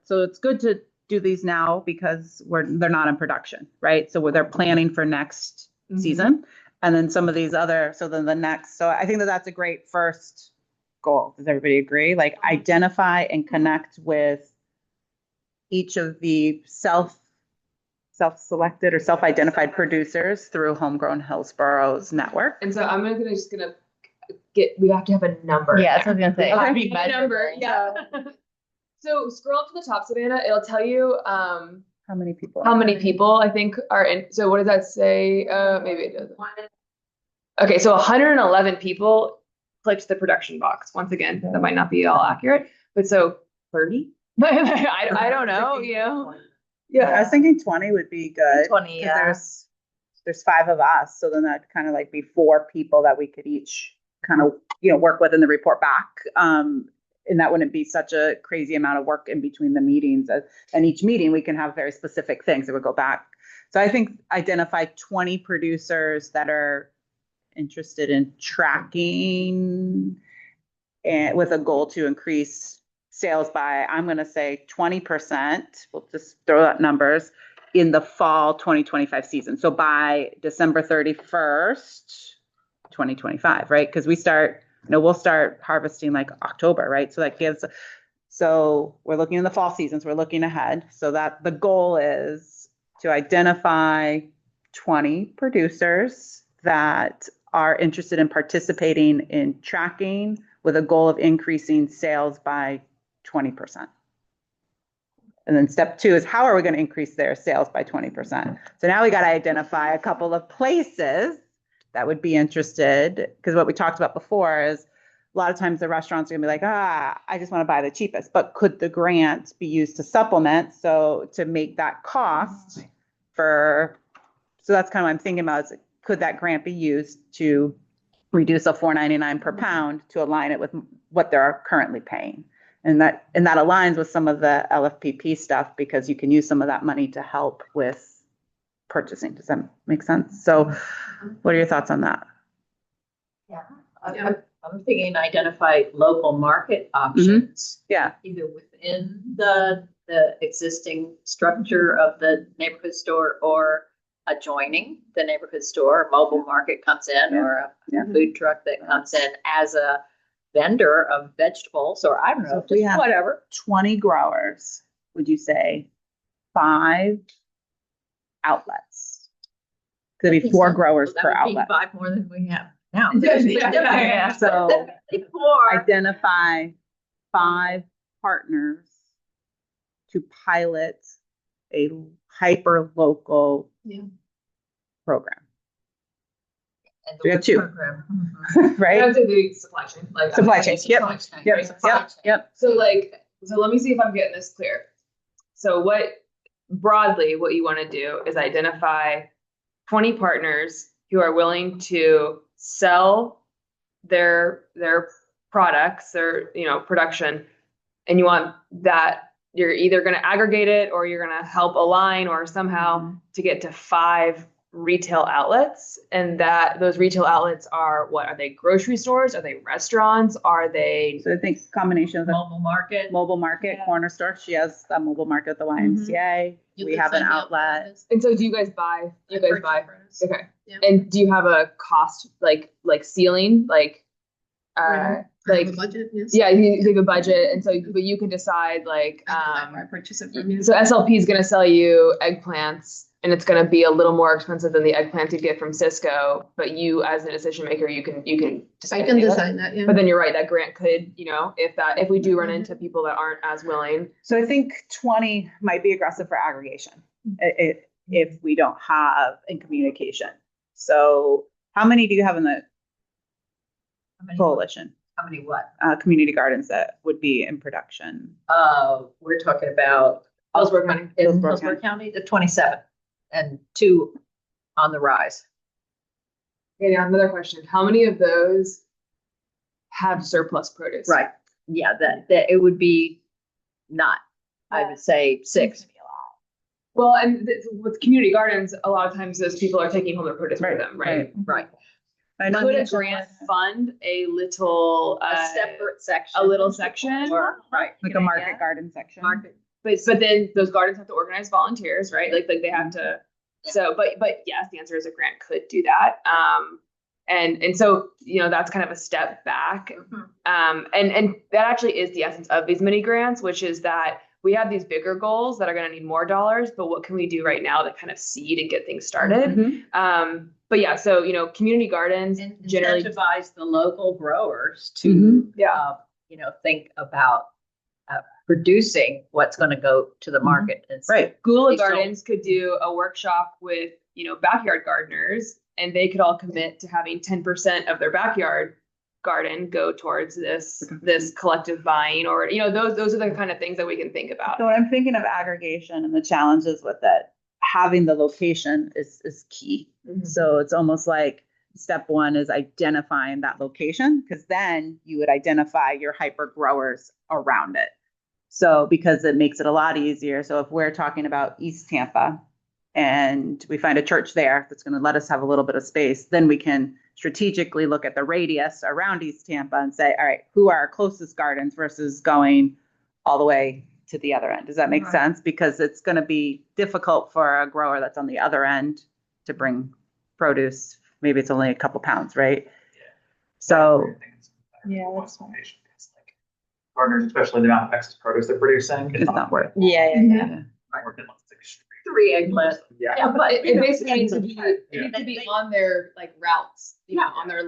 Speaker 4: so it's good to do these now because they're not in production, right? So they're planning for next season. And then some of these so I think that's a great first goal. Does everybody agree? Like, identify and connect with each of the self-selected or self-identified producers through Homegrown Hillsborough's network.
Speaker 1: And so I'm gonna we have to have a number.
Speaker 3: Yeah, that's what I was gonna say.
Speaker 1: Okay. Number, yeah. So scroll up to the top, Savannah. It'll tell you
Speaker 4: how many people
Speaker 1: I think are in. So what does that say? Maybe it doesn't. Okay, so 111 people clicked the production box. Once again, that might not be all accurate, but so 30. I don't know.
Speaker 4: Yeah, I was thinking 20 would be good.
Speaker 3: 20, yeah.
Speaker 4: There's 5 of us, so then that'd kind of like be 4 people that we could each kind of work with and then report back. And that wouldn't be such a crazy amount of work in between the meetings. And each meeting we can have very specific things that would go back. So I think identify 20 producers that are interested in tracking and with a goal to increase sales by, I'm going to say 20%. We'll just throw out numbers in the fall 2025 season. So by December 31st, 2025, right? Because we'll start harvesting like October, right? So we're looking in the fall seasons, we're looking ahead. So that the goal is to identify 20 producers that are interested in participating in tracking with a goal of increasing sales by 20%. And then step 2 is, how are we going to increase their sales by 20%? So now we got to identify a couple of places that would be interested, because what we talked about before is a lot of times the restaurants are going to be like, I just want to buy the cheapest, but could the grant be used to supplement? So to make that cost so that's kind of what I'm thinking about, is could that grant be used to reduce a $4.99 per pound to align it with what they're currently paying? And that aligns with some of the LFPP stuff, because you can use some of that money to help with purchasing. Does that make sense? So what are your thoughts on that?
Speaker 9: Yeah, I'm thinking identify local market options.
Speaker 4: Yeah.
Speaker 9: Either within the existing structure of the neighborhood store or adjoining the neighborhood store. A mobile market comes in, or a food truck that comes in as a vendor of vegetables, or I don't know,
Speaker 4: So
Speaker 9: just whatever.
Speaker 4: 20 growers, would you say 5 outlets? Could be 4 growers per outlet.
Speaker 9: 5 more than we have now.
Speaker 4: So identify 5 partners to pilot a hyper local program.
Speaker 9: And
Speaker 4: We have 2.
Speaker 9: program.
Speaker 4: Right?
Speaker 1: I would say the supply chain.
Speaker 4: Supply chain. Yep.
Speaker 1: So let me see if I'm getting this clear. So what you want to do is identify 20 partners who are willing to sell their products, their production, and you want that you're either going to aggregate it or you're going to help align or somehow to get to 5 retail outlets. And that those retail outlets are they grocery stores? Are they restaurants? Are they?
Speaker 4: So I think combination of the
Speaker 9: mobile market,
Speaker 4: corner store. She has a mobile market at the YMCA. We have an outlet.
Speaker 1: And so do you guys buy? Okay.
Speaker 11: Yeah.
Speaker 1: And do you have a cost like ceiling?
Speaker 11: Have a budget, yes.
Speaker 1: Yeah, you have a budget, and so but you can decide
Speaker 11: I purchase it from you.
Speaker 1: so SLP is going to sell you eggplants and it's going to be a little more expensive than the eggplant you get from Cisco, but you as a decision maker, you can
Speaker 2: I can design that, yeah.
Speaker 1: But then you're right, that grant could, if we do run into people that aren't as willing.
Speaker 4: So I think 20 might be aggressive for aggregation if we don't have in communication. So how many do you have in the coalition?
Speaker 9: How many what?
Speaker 4: Community gardens that would be in production?
Speaker 9: We're talking about
Speaker 1: Hillsborough County.
Speaker 9: Hillsborough County, the 27, and 2 on the rise.
Speaker 1: Okay, now another question. How many of those have surplus produce?
Speaker 9: Right. Yeah, that it would be not, I would say 6.
Speaker 1: Well, and with community gardens, a lot of times those people are taking home their produce with them, right?
Speaker 9: Right.
Speaker 1: Could a grant fund a little,
Speaker 9: A separate section.
Speaker 1: a little section?
Speaker 9: Right.
Speaker 4: Like a market garden section?
Speaker 9: Market.
Speaker 1: But then those gardens have to organize volunteers, right? Like they have to. So, but yes, the answer is a grant could do that. And so, that's kind of a step back. And that actually is the essence of these mini grants, which is that we have these bigger goals that are going to need more dollars, but what can we do right now to kind of seed and get things started? But yeah, so, community gardens
Speaker 9: And
Speaker 1: generally
Speaker 9: incentivize the local growers to, think about producing what's going to go to the market. And so
Speaker 4: Right.
Speaker 1: Gula
Speaker 9: They still-
Speaker 1: Gardens could do a workshop with, backyard gardeners, and they could all commit to having 10% of their backyard garden go towards this collective buying, or, those are the kind of things that we can think about.
Speaker 4: So when I'm thinking of aggregation and the challenges with it, having the location is key. So it's almost like step 1 is identifying that location, because then you would identify your hyper growers around it. So because it makes it a lot easier. So if we're talking about East Tampa and we find a church there that's going to let us have a little bit of space, then we can strategically look at the radius around East Tampa and say, all right, who are our closest gardens versus going all the way to the other end? Does that make sense? Because it's going to be difficult for a grower that's on the other end to bring produce. Maybe it's only a couple pounds, right? So
Speaker 6: Yeah, that's fine. Gardeners, especially the amount of excess produce they're producing,
Speaker 4: it's not worth it.
Speaker 3: Yeah.
Speaker 6: Like
Speaker 9: 3 eggplant.
Speaker 6: Yeah.
Speaker 1: But it basically needs to be on their routes, on their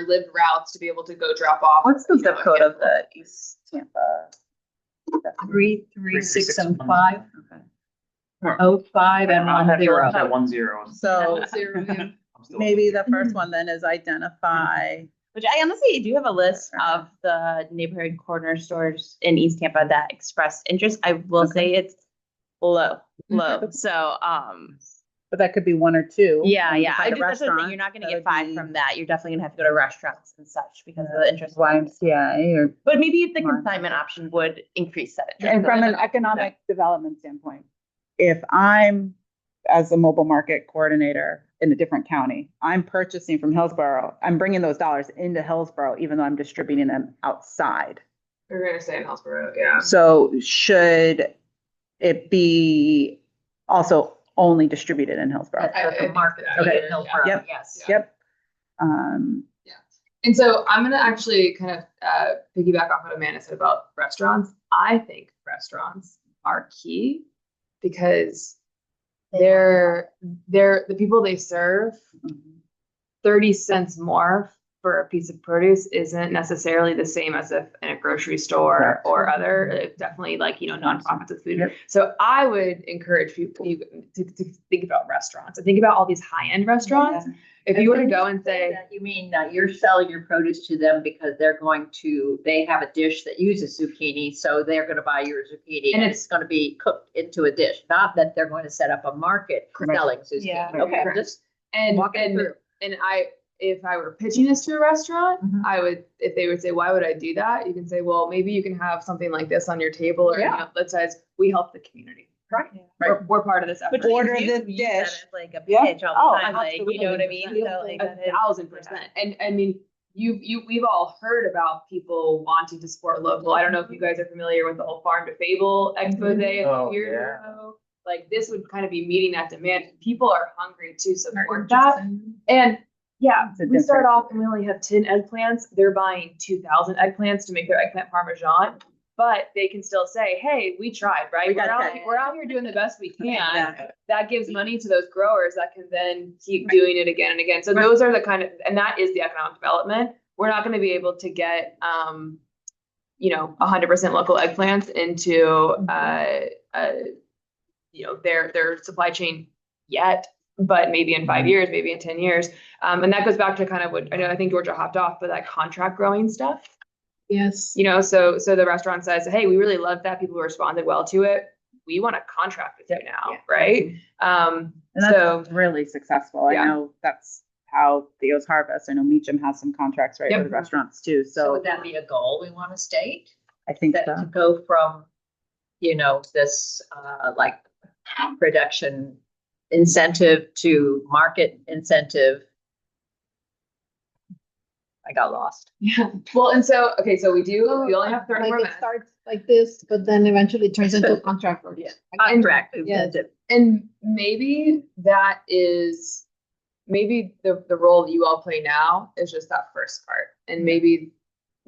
Speaker 1: lived routes to be able to go drop off.
Speaker 4: What's the zip code of the East Tampa?
Speaker 9: 33675.
Speaker 4: Okay.
Speaker 9: 05 and 10.
Speaker 6: That 10.
Speaker 4: So
Speaker 1: Yeah.
Speaker 4: maybe the first one then is identify.
Speaker 3: Which I honestly do have a list of the neighborhood corner stores in East Tampa that expressed interest. I will say it's low. So,
Speaker 4: But that could be 1 or 2.
Speaker 3: yeah.
Speaker 4: And
Speaker 3: I
Speaker 4: find a
Speaker 3: just, that's the thing.
Speaker 4: restaurant,
Speaker 3: You're not going to
Speaker 4: that
Speaker 3: get
Speaker 4: would
Speaker 3: 5
Speaker 4: be
Speaker 3: from that. You're definitely going to have to go to restaurants and such because of the interest.
Speaker 4: YMCA or.
Speaker 3: But maybe if the
Speaker 4: Right.
Speaker 3: consignment option would increase that interest.
Speaker 4: And from an economic development standpoint, if I'm, as a mobile market coordinator in a different county, I'm purchasing from Hillsborough, I'm bringing those dollars into Hillsborough, even though I'm distributing them outside.
Speaker 1: We're gonna say in Hillsborough, yeah.
Speaker 4: So should it be also only distributed in Hillsborough?
Speaker 9: At the market.
Speaker 4: Okay.
Speaker 9: in Hillsborough,
Speaker 4: Yep.
Speaker 9: Yes.
Speaker 4: Yep.
Speaker 1: And so I'm gonna actually kind of piggyback off what Amanda said about restaurants. I think restaurants are key because they're the people they serve. 30 cents more for a piece of produce isn't necessarily the same as if in a grocery store
Speaker 4: Correct.
Speaker 1: or other. It's definitely nonprofits with food.
Speaker 4: Yep.
Speaker 1: So I would encourage people to think about restaurants and think about all these high-end restaurants. If you were to go and say,
Speaker 9: You mean you're selling your produce to them because they have a dish that uses zucchini, so they're going to buy your zucchini and it's going to be cooked into a dish, not that they're going to set up a market selling zucchini.
Speaker 3: Yeah.
Speaker 9: Okay,
Speaker 1: Correct.
Speaker 9: just
Speaker 1: and
Speaker 9: walking through.
Speaker 1: if I were pitching this to a restaurant,
Speaker 9: Mhm.
Speaker 1: I would, if they would say, why would I do that? You can say, well, maybe you can have something like this on your table, or that says we help the community.
Speaker 9: Right.
Speaker 1: We're part of this effort.
Speaker 4: Order
Speaker 3: you
Speaker 4: this
Speaker 3: use that
Speaker 4: dish.
Speaker 3: as like a
Speaker 4: Yeah.
Speaker 3: pitch all
Speaker 4: Oh,
Speaker 3: the time, like, you know what I mean? So, like, that is-
Speaker 1: 1,000%. And I mean, we've all heard about people wanting to support local. I don't know if you guys are familiar with the whole Farm to Fable expose a few years ago. Like this would kind of be meeting that demand. People are hungry to support that. And yeah, we start off and we only have 10 eggplants. They're buying 2,000 eggplants to make their eggplant parmesan. but they can still say, hey, we tried, right?
Speaker 4: We got
Speaker 1: We're out here doing the best we can.
Speaker 4: Yeah.
Speaker 1: That gives money to those growers that can then keep doing it again and again. So those are the kind of, and that is the economic development. We're not going to be able to get, 100% local eggplants into, their supply chain yet, but maybe in 5 years, maybe in 10 years. And that goes back to kind of what I think Georgia hopped off, but that contract growing stuff.
Speaker 2: Yes.
Speaker 1: So the restaurant says, hey, we really love that. People responded well to it. We want to contract with you now, right?
Speaker 4: And that's really successful.
Speaker 1: Yeah.
Speaker 4: I know that's how Theo's Harvest. I know Meacham has some contracts with restaurants too.
Speaker 9: So would that be a goal we want to state?
Speaker 4: I think
Speaker 9: That to go from, this like production incentive to market incentive. I got lost.
Speaker 1: Yeah. Well, and so, okay, so we only have 30 more
Speaker 2: Like it
Speaker 1: minutes.
Speaker 2: starts like this, but then eventually turns into a contract. Or,
Speaker 9: Yeah. Contract incentive.
Speaker 1: And maybe that is, the role that you all play now is just that first part. And maybe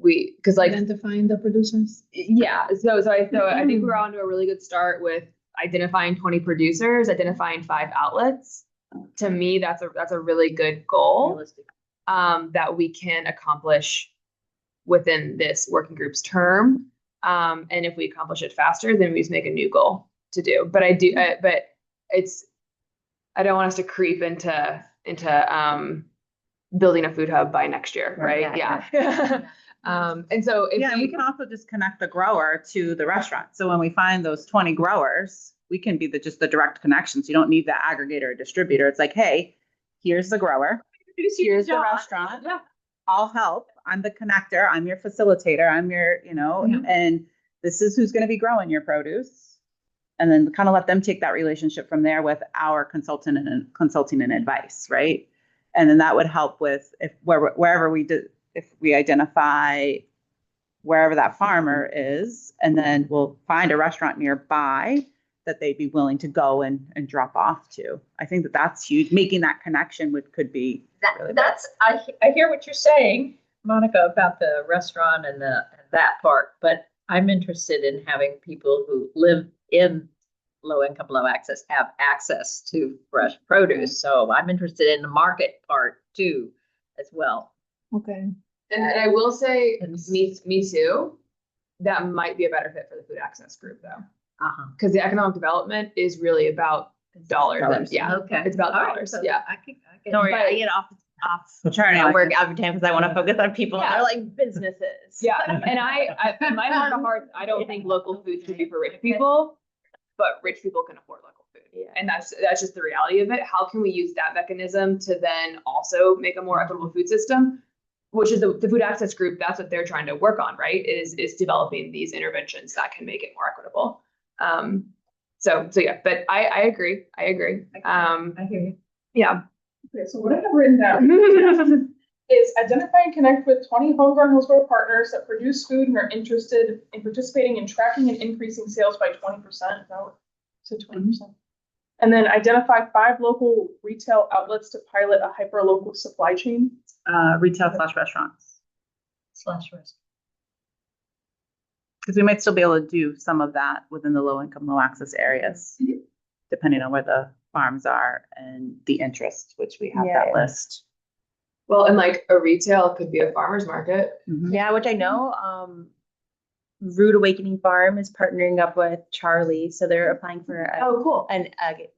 Speaker 1: because like
Speaker 2: identifying the producers.
Speaker 1: Yeah. So I think we're on to a really good start with identifying 20 producers, identifying 5 outlets. To me, that's a really good goal.
Speaker 9: Realistic.
Speaker 1: That we can accomplish within this working group's term. And if we accomplish it faster, then we just make a new goal to do. But I don't want us to creep into building a food hub by next year, right? Yeah. And so
Speaker 4: we can also just connect the grower to the restaurant. So when we find those 20 growers, we can be just the direct connections. You don't need the aggregator or distributor. It's like, hey, here's the grower. Here's the restaurant.
Speaker 1: Yeah.
Speaker 4: I'll help. I'm the connector. I'm your facilitator. I'm your, and this is who's going to be growing your produce. And then kind of let them take that relationship from there with our consulting and advice, right? And then that would help with wherever if we identify wherever that farmer is, and then we'll find a restaurant nearby that they'd be willing to go and drop off to. I think that's huge. Making that connection could be really
Speaker 9: I hear what you're saying, Monica, about the restaurant and that part, but I'm interested in having people who live in low income, low access have access to fresh produce. So I'm interested in the market part too, as well.
Speaker 2: Okay.
Speaker 1: And I will say, me too. That might be a better fit for the food access group, though. Because the economic development is really about dollars.
Speaker 9: Okay.
Speaker 1: It's about dollars.
Speaker 9: Right, so
Speaker 1: yeah.
Speaker 9: I can
Speaker 3: Don't worry, I get off trying to work every time because I want to focus on people.
Speaker 1: Yeah.
Speaker 3: They're like businesses.
Speaker 1: Yeah. And I in my heart of hearts, I don't think local food should be for rich people, but rich people can afford local food. Yeah. And that's just the reality of it. How can we use that mechanism to then also make a more equitable food system? Which is the food access group, that's what they're trying to work on, right? Is developing these interventions that can make it more equitable. So yeah, but I agree. I agree.
Speaker 9: I hear you.
Speaker 1: Yeah.
Speaker 10: Okay, so what I have written down is identify and connect with 20 homegrown Hillsborough partners that produce food and are interested in participating in tracking and increasing sales by 20%. So 20%. And then identify 5 local retail outlets to pilot a hyper-local supply chain.
Speaker 4: Retail/restaurants. Because we might still be able to do some of that within the low income, low access areas, depending on where the farms are and the interest, which we have that list.
Speaker 1: Well, and like a retail could be a farmer's market.
Speaker 3: Yeah, which I know Rude Awakening Farm is partnering up with Charlie. So they're applying for
Speaker 1: cool.
Speaker 3: a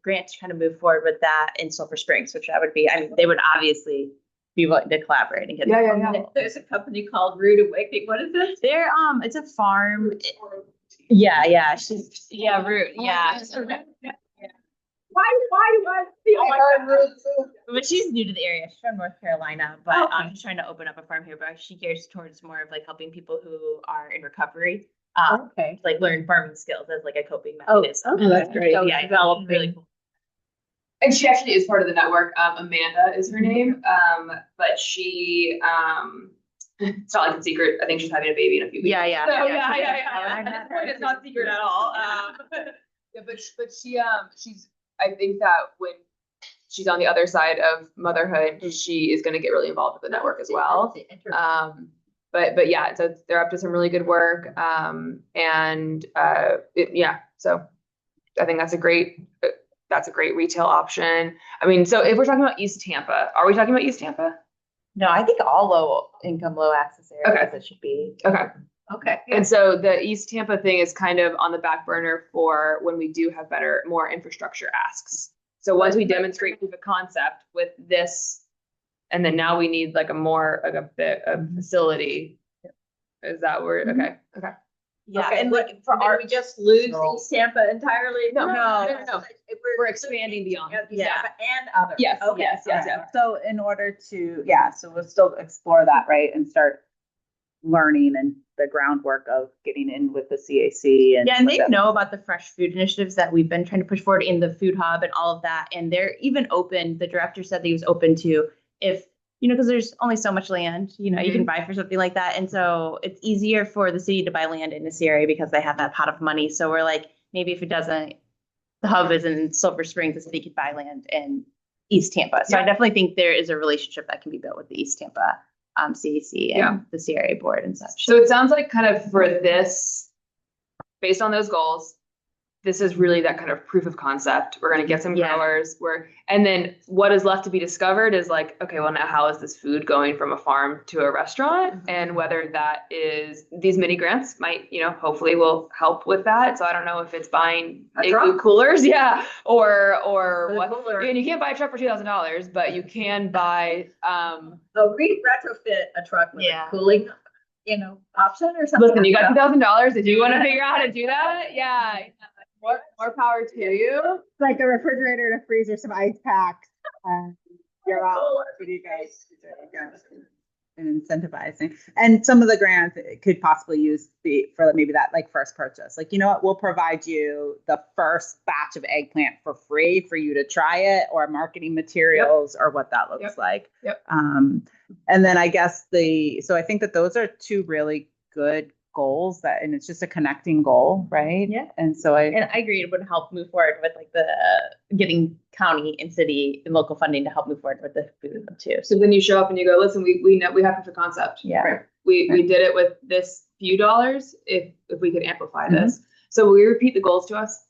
Speaker 3: grant to kind of move forward with that in Sulphur Springs, which that would be, they would obviously be willing to collaborate and get
Speaker 9: There's a company called Rude Awakening. What is this?
Speaker 3: They're it's a farm. Yeah. She's Rude. Yeah.
Speaker 9: Why do I feel like Rude too?
Speaker 3: But she's new to the area. She's from North Carolina, but she's trying to open up a farm here. But she gears towards more of like helping people who are in recovery. Like learn farming skills as like a coping mechanism.
Speaker 2: Oh, that's great.
Speaker 3: So, yeah, developed really cool.
Speaker 1: And she actually is part of the network. Amanda is her name. But she, it's not like a secret. I think she's having a baby in a few weeks.
Speaker 3: Yeah.
Speaker 1: So, yeah. At this point, it's not secret at all. But she's. I think that when she's on the other side of motherhood, she is going to get really involved with the network as well. but yeah, so they're up to some really good work. So I think that's a great retail option. I mean, so if we're talking about East Tampa, are we talking about East Tampa?
Speaker 3: No, I think all low income, low access areas
Speaker 1: Okay.
Speaker 3: it should be.
Speaker 1: Okay.
Speaker 11: Okay.
Speaker 1: And so the East Tampa thing is kind of on the back burner for when we do have more infrastructure asks. So once we demonstrate proof of concept with this, and then now we need like a facility. Is that where? Okay. Okay.
Speaker 3: Yeah,
Speaker 11: Okay,
Speaker 3: and like
Speaker 11: for
Speaker 3: for
Speaker 11: we just lose
Speaker 6: No.
Speaker 11: East Tampa entirely?
Speaker 1: No.
Speaker 11: We're
Speaker 1: expanding beyond.
Speaker 11: East Tampa and others.
Speaker 1: Yes.
Speaker 11: Okay.
Speaker 1: Yes.
Speaker 4: So in order to, so we'll still explore that, right? And start learning and the groundwork of getting in with the CAC and.
Speaker 3: Yeah, and they know about the fresh food initiatives that we've been trying to push forward in the food hub and all of that. And they're even open, the director said that he was open to if, because there's only so much land, you can buy for something like that. And so it's easier for the city to buy land in this area because they have that pot of money. So we're like, maybe if it doesn't, the hub is in Silver Springs, the city could buy land in East Tampa. So I definitely think there is a relationship that can be built with the East Tampa CAC and the CRA board and such.
Speaker 1: So it sounds like kind of for this, based on those goals, this is really that kind of proof of concept. We're going to get some growers. And then what is left to be discovered is like, okay, well now how is this food going from a farm to a restaurant? And whether that is these mini grants might, hopefully will help with that. So I don't know if it's buying igloo coolers, or what. And you can't buy a truck for $2,000, but you can buy.
Speaker 11: So we retrofit a truck with a cooling, option or something.
Speaker 1: Listen, you got $2,000. If you want to figure out how to do that, more power to you.
Speaker 2: Like a refrigerator and a freezer, some ice packs. You're out.
Speaker 4: What do you guys? And incentivizing, and some of the grants could possibly use for maybe that like first purchase. Like, you know what, we'll provide you the first batch of eggplant for free for you to try it, or marketing materials, or what that looks like. And then I guess so I think that those are two really good goals and it's just a connecting goal, right?
Speaker 3: Yeah.
Speaker 4: And so I
Speaker 3: agree it would help move forward with like the getting county and city and local funding to help move forward with the food hub too.
Speaker 1: So then you show up and you go, listen, we know we have proof of concept.
Speaker 3: Yeah.
Speaker 1: Right. We did it with this few dollars if we could amplify this. So will you repeat the goals to us?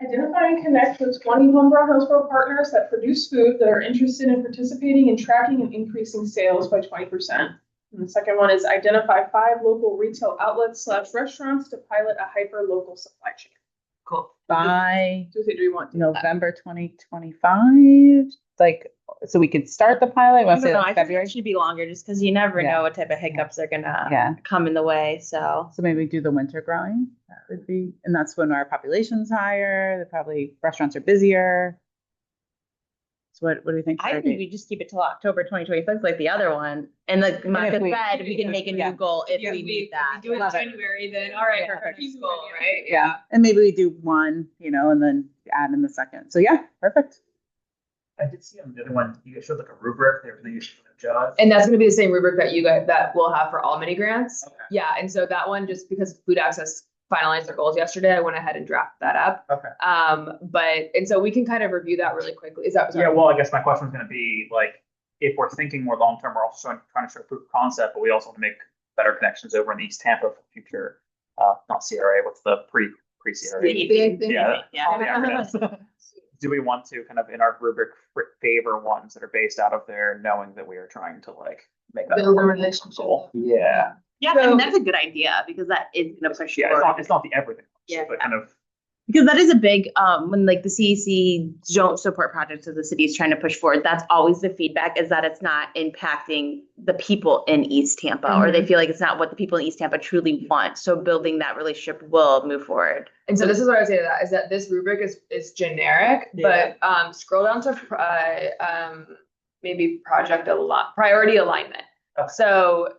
Speaker 10: Identify and connect with 20 Hillsborough partners that produce food that are interested in participating in tracking and increasing sales by 20%. And the second one is identify 5 local retail outlets / restaurants to pilot a hyper local supply chain.
Speaker 1: Cool.
Speaker 4: by
Speaker 1: Do we want to do that?
Speaker 4: November 2025, like, so we could start the pilot.
Speaker 3: I don't know. I think it should be longer just because you never know what type of hiccups are gonna come in the way. So
Speaker 4: maybe we do the winter growing. That would be, and that's when our population's higher. Restaurants are busier. So what do you think?
Speaker 3: I think we just keep it till October 2026, like the other one. And like Martha said, we can make a new goal if we meet that.
Speaker 1: If we do it in January, then all right, peaceful, right?
Speaker 4: Yeah. And maybe we do one, and then add in the second. So perfect.
Speaker 6: I did see on the other one, you guys showed like a rubric there for the judge.
Speaker 1: And that's going to be the same rubric that we'll have for all mini grants.
Speaker 6: Okay.
Speaker 1: Yeah. And so that one, just because Food Access finalized their goals yesterday, I went ahead and drafted that up.
Speaker 6: Okay.
Speaker 1: And so we can kind of review that really quickly. Is that?
Speaker 6: Yeah. Well, I guess my question was going to be like, if we're thinking more long term, we're also trying to show proof of concept, but we also want to make better connections over in East Tampa for future, not CRA, what's the pre-CRA? All the acronyms. Do we want to kind of in our rubric favor ones that are based out of there, knowing that we are trying to like make that
Speaker 1: build a relationship?
Speaker 6: Yeah.
Speaker 3: Yeah, I mean, that's a good idea because that is going to push forward.
Speaker 6: It's not the everything, but kind of.
Speaker 3: Because that is a big, when like the CEC don't support projects that the city is trying to push forward, that's always the feedback is that it's not impacting the people in East Tampa, or they feel like it's not what the people in East Tampa truly want. So building that relationship will move forward.
Speaker 1: And so this is what I would say to that, is that this rubric is generic, but scroll down to maybe priority alignment.
Speaker 6: Okay.
Speaker 1: So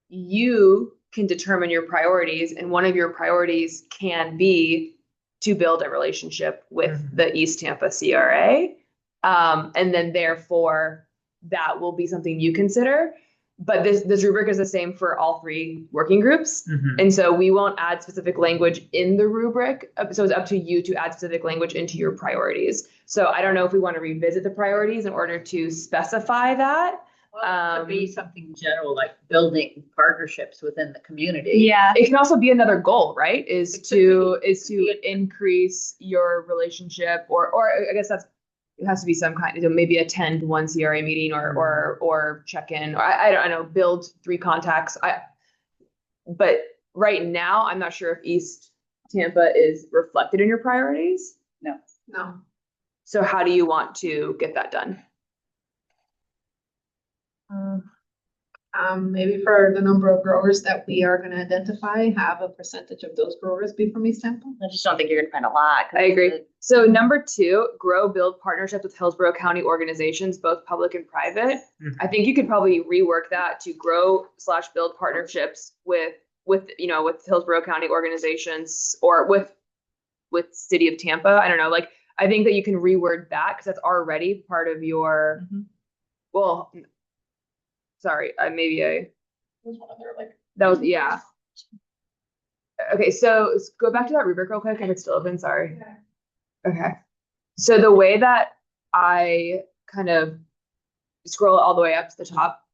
Speaker 1: you can determine your priorities, and one of your priorities can be to build a relationship with the East Tampa CRA. And then therefore that will be something you consider. But this rubric is the same for all 3 working groups. And so we won't add specific language in the rubric. So it's up to you to add specific language into your priorities. So I don't know if we want to revisit the priorities in order to specify that.
Speaker 9: Well, it could be something general, like building partnerships within the community.
Speaker 3: Yeah.
Speaker 1: It can also be another goal, right? Is
Speaker 9: It could
Speaker 1: to increase your relationship, or I guess it has to be some kind of, maybe attend one CRA meeting or check in, or I don't know, build 3 contacts. But right now, I'm not sure if East Tampa is reflected in your priorities.
Speaker 2: No.
Speaker 1: So how do you want to get that done?
Speaker 2: Maybe for the number of growers that we are gonna identify, have a percentage of those growers be from East Tampa.
Speaker 3: I just don't think you're gonna find a lot.
Speaker 1: I agree. So number 2, build partnerships with Hillsborough County organizations, both public and private. I think you could probably rework that to grow/build partnerships with Hillsborough County organizations, or with City of Tampa. I don't know. Like, I think that you can reword that because that's already part of your, well, sorry, yeah. Okay, so let's go back to that rubric real quick if it's still open, sorry. Okay. So the way that I kind of scroll all the way up to the top,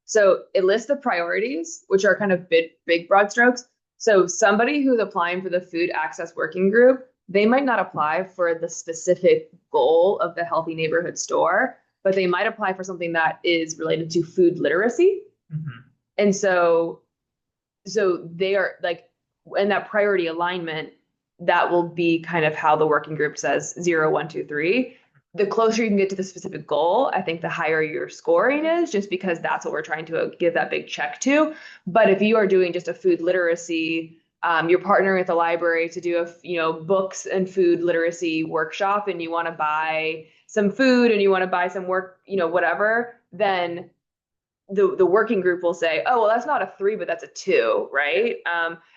Speaker 1: so it lists the priorities, which are kind of big broad strokes. So somebody who's applying for the food access working group, they might not apply for the specific goal of the healthy neighborhood store, but they might apply for something that is related to food literacy. And so they are like, in that priority alignment, that will be kind of how the working group says 0, 1, 2, 3. The closer you can get to the specific goal, I think the higher your scoring is, just because that's what we're trying to give that big check to. But if you are doing just a food literacy, you're partnering with the library to do books and food literacy workshop, and you want to buy some food and you want to buy some work, whatever, then the working group will say, oh, well, that's not a 3, but that's a 2, right?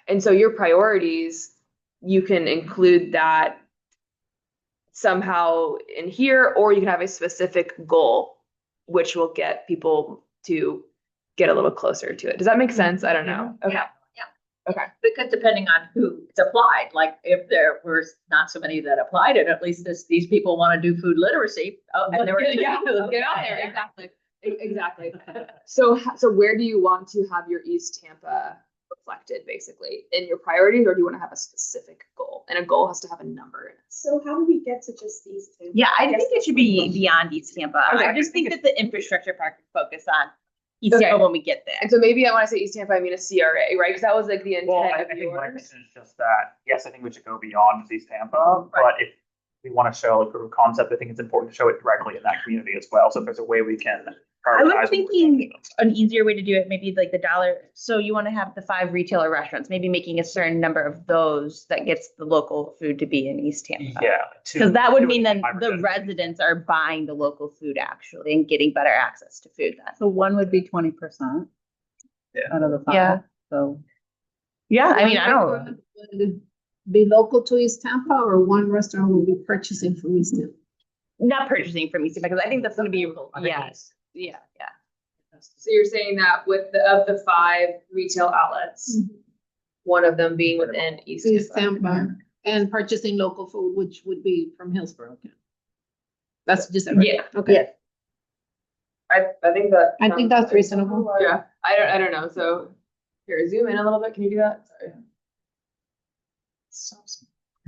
Speaker 1: And so your priorities, you can include that somehow in here, or you can have a specific goal, which will get people to get a little closer to it. Does that make sense? I don't know. Okay.
Speaker 9: Yeah.
Speaker 1: Okay.
Speaker 9: Because depending on who it's applied, like if there were not so many that applied it, at least these people want to do food literacy. Oh, and there were
Speaker 1: Get out there. Exactly. So where do you want to have your East Tampa reflected, basically, in your priorities, or do you want to have a specific goal? And a goal has to have a number in it.
Speaker 8: So how do we get to just East Tampa?
Speaker 3: Yeah, I think it should be beyond East Tampa.
Speaker 1: Okay.
Speaker 3: I just think that the infrastructure part could focus on East Tampa when we get there.
Speaker 1: And so maybe I want to say East Tampa, I mean a CRA, right? Because that was like the intent
Speaker 6: Well, I
Speaker 1: of
Speaker 6: think my
Speaker 1: yours.
Speaker 6: question is just that, yes, I think we should go beyond just East Tampa, but if we want to show a proof of concept, I think it's important to show it directly in that community as well. So if there's a way we can
Speaker 3: I
Speaker 6: prioritize
Speaker 3: was
Speaker 6: what we're
Speaker 3: thinking
Speaker 6: talking about.
Speaker 3: an easier way to do it, maybe like the dollar. So you want to have the 5 retailer restaurants, maybe making a certain number of those that gets the local food to be in East Tampa.
Speaker 6: Yeah.
Speaker 3: Because that would mean then
Speaker 6: 5%.
Speaker 3: the residents are buying the local food actually and getting better access to food then.
Speaker 4: So 1 would be 20% out of the 5.
Speaker 3: Yeah.
Speaker 4: So
Speaker 3: Yeah, I mean, I don't.
Speaker 2: Would be local to East Tampa, or one restaurant will be purchasing from East Tampa?
Speaker 3: Not purchasing from East Tampa, because I think that's going to be, yeah.
Speaker 1: So you're saying that of the 5 retail outlets, one of them being within East
Speaker 2: Tampa, and purchasing local food, which would be from Hillsborough. That's just okay.
Speaker 3: Yeah.
Speaker 1: I think that.
Speaker 2: I think that's reasonable.
Speaker 1: Yeah, I don't know. So here, zoom in a little bit. Can you do that? Sorry.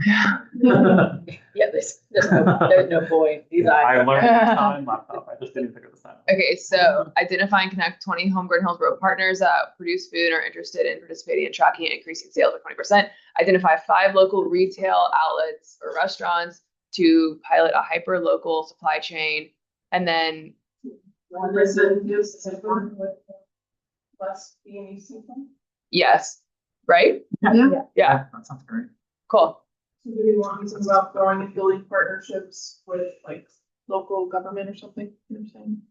Speaker 9: Yeah, there's no point. These
Speaker 6: I
Speaker 9: eyes.
Speaker 6: learned this time laptop. I just didn't figure this out.
Speaker 1: Okay, so identify and connect 20 homegrown Hillsborough partners that produce food and are interested in participating in tracking and increasing sales by 20%. Identify 5 local retail outlets or restaurants to pilot a hyper local supply chain, and then
Speaker 10: One person gives support with less being East Tampa.
Speaker 1: yes, right? Yeah.
Speaker 6: That sounds great.
Speaker 1: Cool.
Speaker 10: So do we want to talk about growing and building partnerships with like local government or something? You know what I'm saying?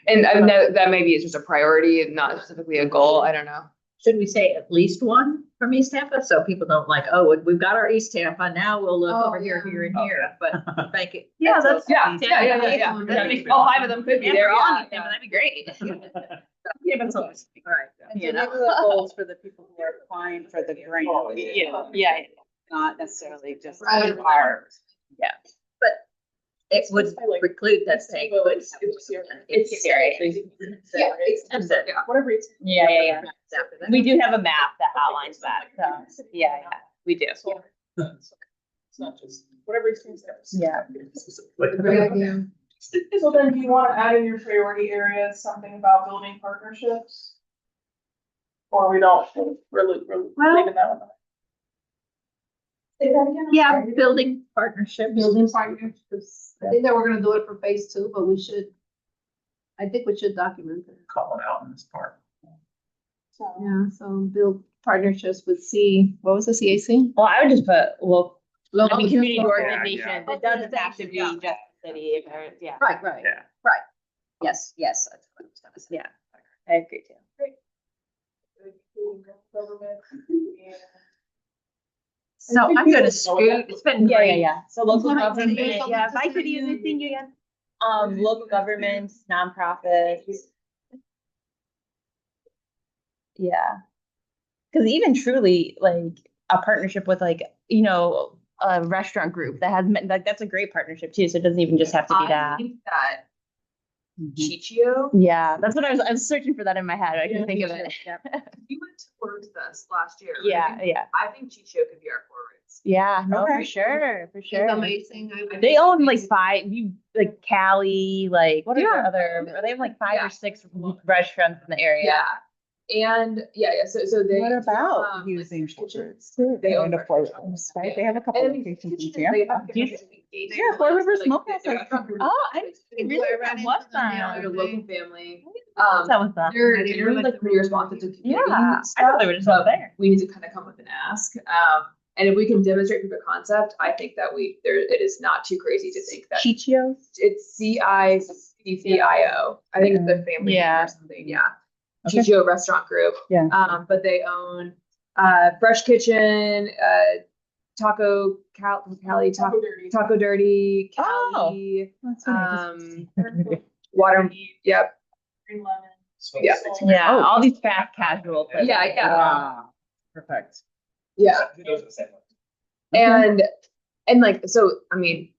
Speaker 1: And I mean, that maybe is just a priority and not specifically a goal. I don't know.
Speaker 9: Should we say at least 1 from East Tampa? So people don't like, oh, we've got our East Tampa. Now we'll look over here, here, and here. But make it.
Speaker 1: Yeah,
Speaker 9: that's
Speaker 1: yeah. That makes all 5 of them could be there.
Speaker 3: Yeah,
Speaker 1: Yeah.
Speaker 3: that'd be great.
Speaker 9: Yeah, but so, all right.
Speaker 4: and so these are the goals for the people who are applying for the grant.
Speaker 3: Yeah.
Speaker 4: Not necessarily just
Speaker 2: Right.
Speaker 4: ours.
Speaker 9: But
Speaker 11: it would preclude that saying.
Speaker 5: It's scary.
Speaker 10: Yeah, whatever it's.
Speaker 5: Yeah. We do have a map that outlines that. So, yeah, we do.
Speaker 10: It's not just whatever experience.
Speaker 5: Yeah.
Speaker 2: Great idea.
Speaker 10: So then do you want to add in your priority areas, something about building partnerships? Or we don't, we're leaving that one. Say that again?
Speaker 11: Yeah, building partnerships.
Speaker 2: Building partnerships. I think that we're gonna do it for phase 2, but I think we should document it.
Speaker 6: Call it out in this part.
Speaker 2: Yeah, so build partnerships with what was the CAC?
Speaker 5: Well, I would just put local,
Speaker 2: Local
Speaker 5: community
Speaker 2: local.
Speaker 5: organizations. It doesn't have to be just the city. Yeah.
Speaker 11: Right.
Speaker 6: Yeah.
Speaker 11: Right. Yes. That's what I was gonna say.
Speaker 5: Yeah. I agree too.
Speaker 11: So I'm gonna scoot. It's been great.
Speaker 5: Yeah. So local
Speaker 2: Something
Speaker 5: government.
Speaker 2: to do,
Speaker 5: Yeah. If I
Speaker 2: something
Speaker 5: could
Speaker 2: to
Speaker 5: use
Speaker 2: do.
Speaker 5: this thing again. Local governments, nonprofits. Yeah. Because even truly, like a partnership with like, a restaurant group that has, like, that's a great partnership too. So it doesn't even just have to be
Speaker 1: I
Speaker 5: that.
Speaker 1: think that Chichio,
Speaker 5: Yeah. That's what I was searching for that in my head. I couldn't think of it.
Speaker 1: you went towards this last year.
Speaker 5: Yeah.
Speaker 1: right?
Speaker 5: Yeah.
Speaker 1: I think Chichio could be our forwards.
Speaker 5: Yeah. No,
Speaker 2: Okay.
Speaker 5: for sure. For
Speaker 2: It's
Speaker 5: sure.
Speaker 2: amazing.
Speaker 5: They own like like Cali, like what are
Speaker 1: Yeah.
Speaker 5: the other? They have like 5
Speaker 1: Yeah.
Speaker 5: or 6 restaurants in the area.
Speaker 1: Yeah. And so they.
Speaker 4: What about
Speaker 1: like,
Speaker 4: using
Speaker 1: kitchens?
Speaker 4: shoulders?
Speaker 1: They own
Speaker 4: And a Four
Speaker 1: restaurants.
Speaker 4: Rivers, right? They have a couple
Speaker 1: And
Speaker 4: of
Speaker 1: I mean,
Speaker 4: locations in
Speaker 1: kitchens,
Speaker 4: Tampa.
Speaker 1: they have different engagement
Speaker 4: Yeah, Four Rivers
Speaker 1: like,
Speaker 4: Smokehouse.
Speaker 1: the restaurant group.
Speaker 5: Oh, I really what's
Speaker 1: They're a
Speaker 5: that?
Speaker 1: local family.
Speaker 5: That was that.
Speaker 1: They're really like pretty responsive to community.
Speaker 5: Yeah, I
Speaker 1: stuff,
Speaker 5: thought they were just
Speaker 1: but
Speaker 5: over there.
Speaker 1: We need to kind of come with an ask. And if we can demonstrate proof of concept, I think that it is not too crazy to think that
Speaker 5: Chichio?
Speaker 1: it's CICCIO. I think it's the family name
Speaker 5: Yeah.
Speaker 1: or something. Yeah.
Speaker 4: Okay.
Speaker 1: Chichio Restaurant Group.
Speaker 4: Yeah.
Speaker 1: But they own Fresh Kitchen, Taco Cali, Taco Dirty, Cali,
Speaker 4: That's what
Speaker 1: Water. Yep.
Speaker 10: Green lemon.
Speaker 1: Yeah.
Speaker 5: Yeah,
Speaker 4: Oh.
Speaker 5: all these fast casual places.
Speaker 1: Yeah.
Speaker 4: Wow. Perfect.
Speaker 1: Yeah. And like, so, I mean,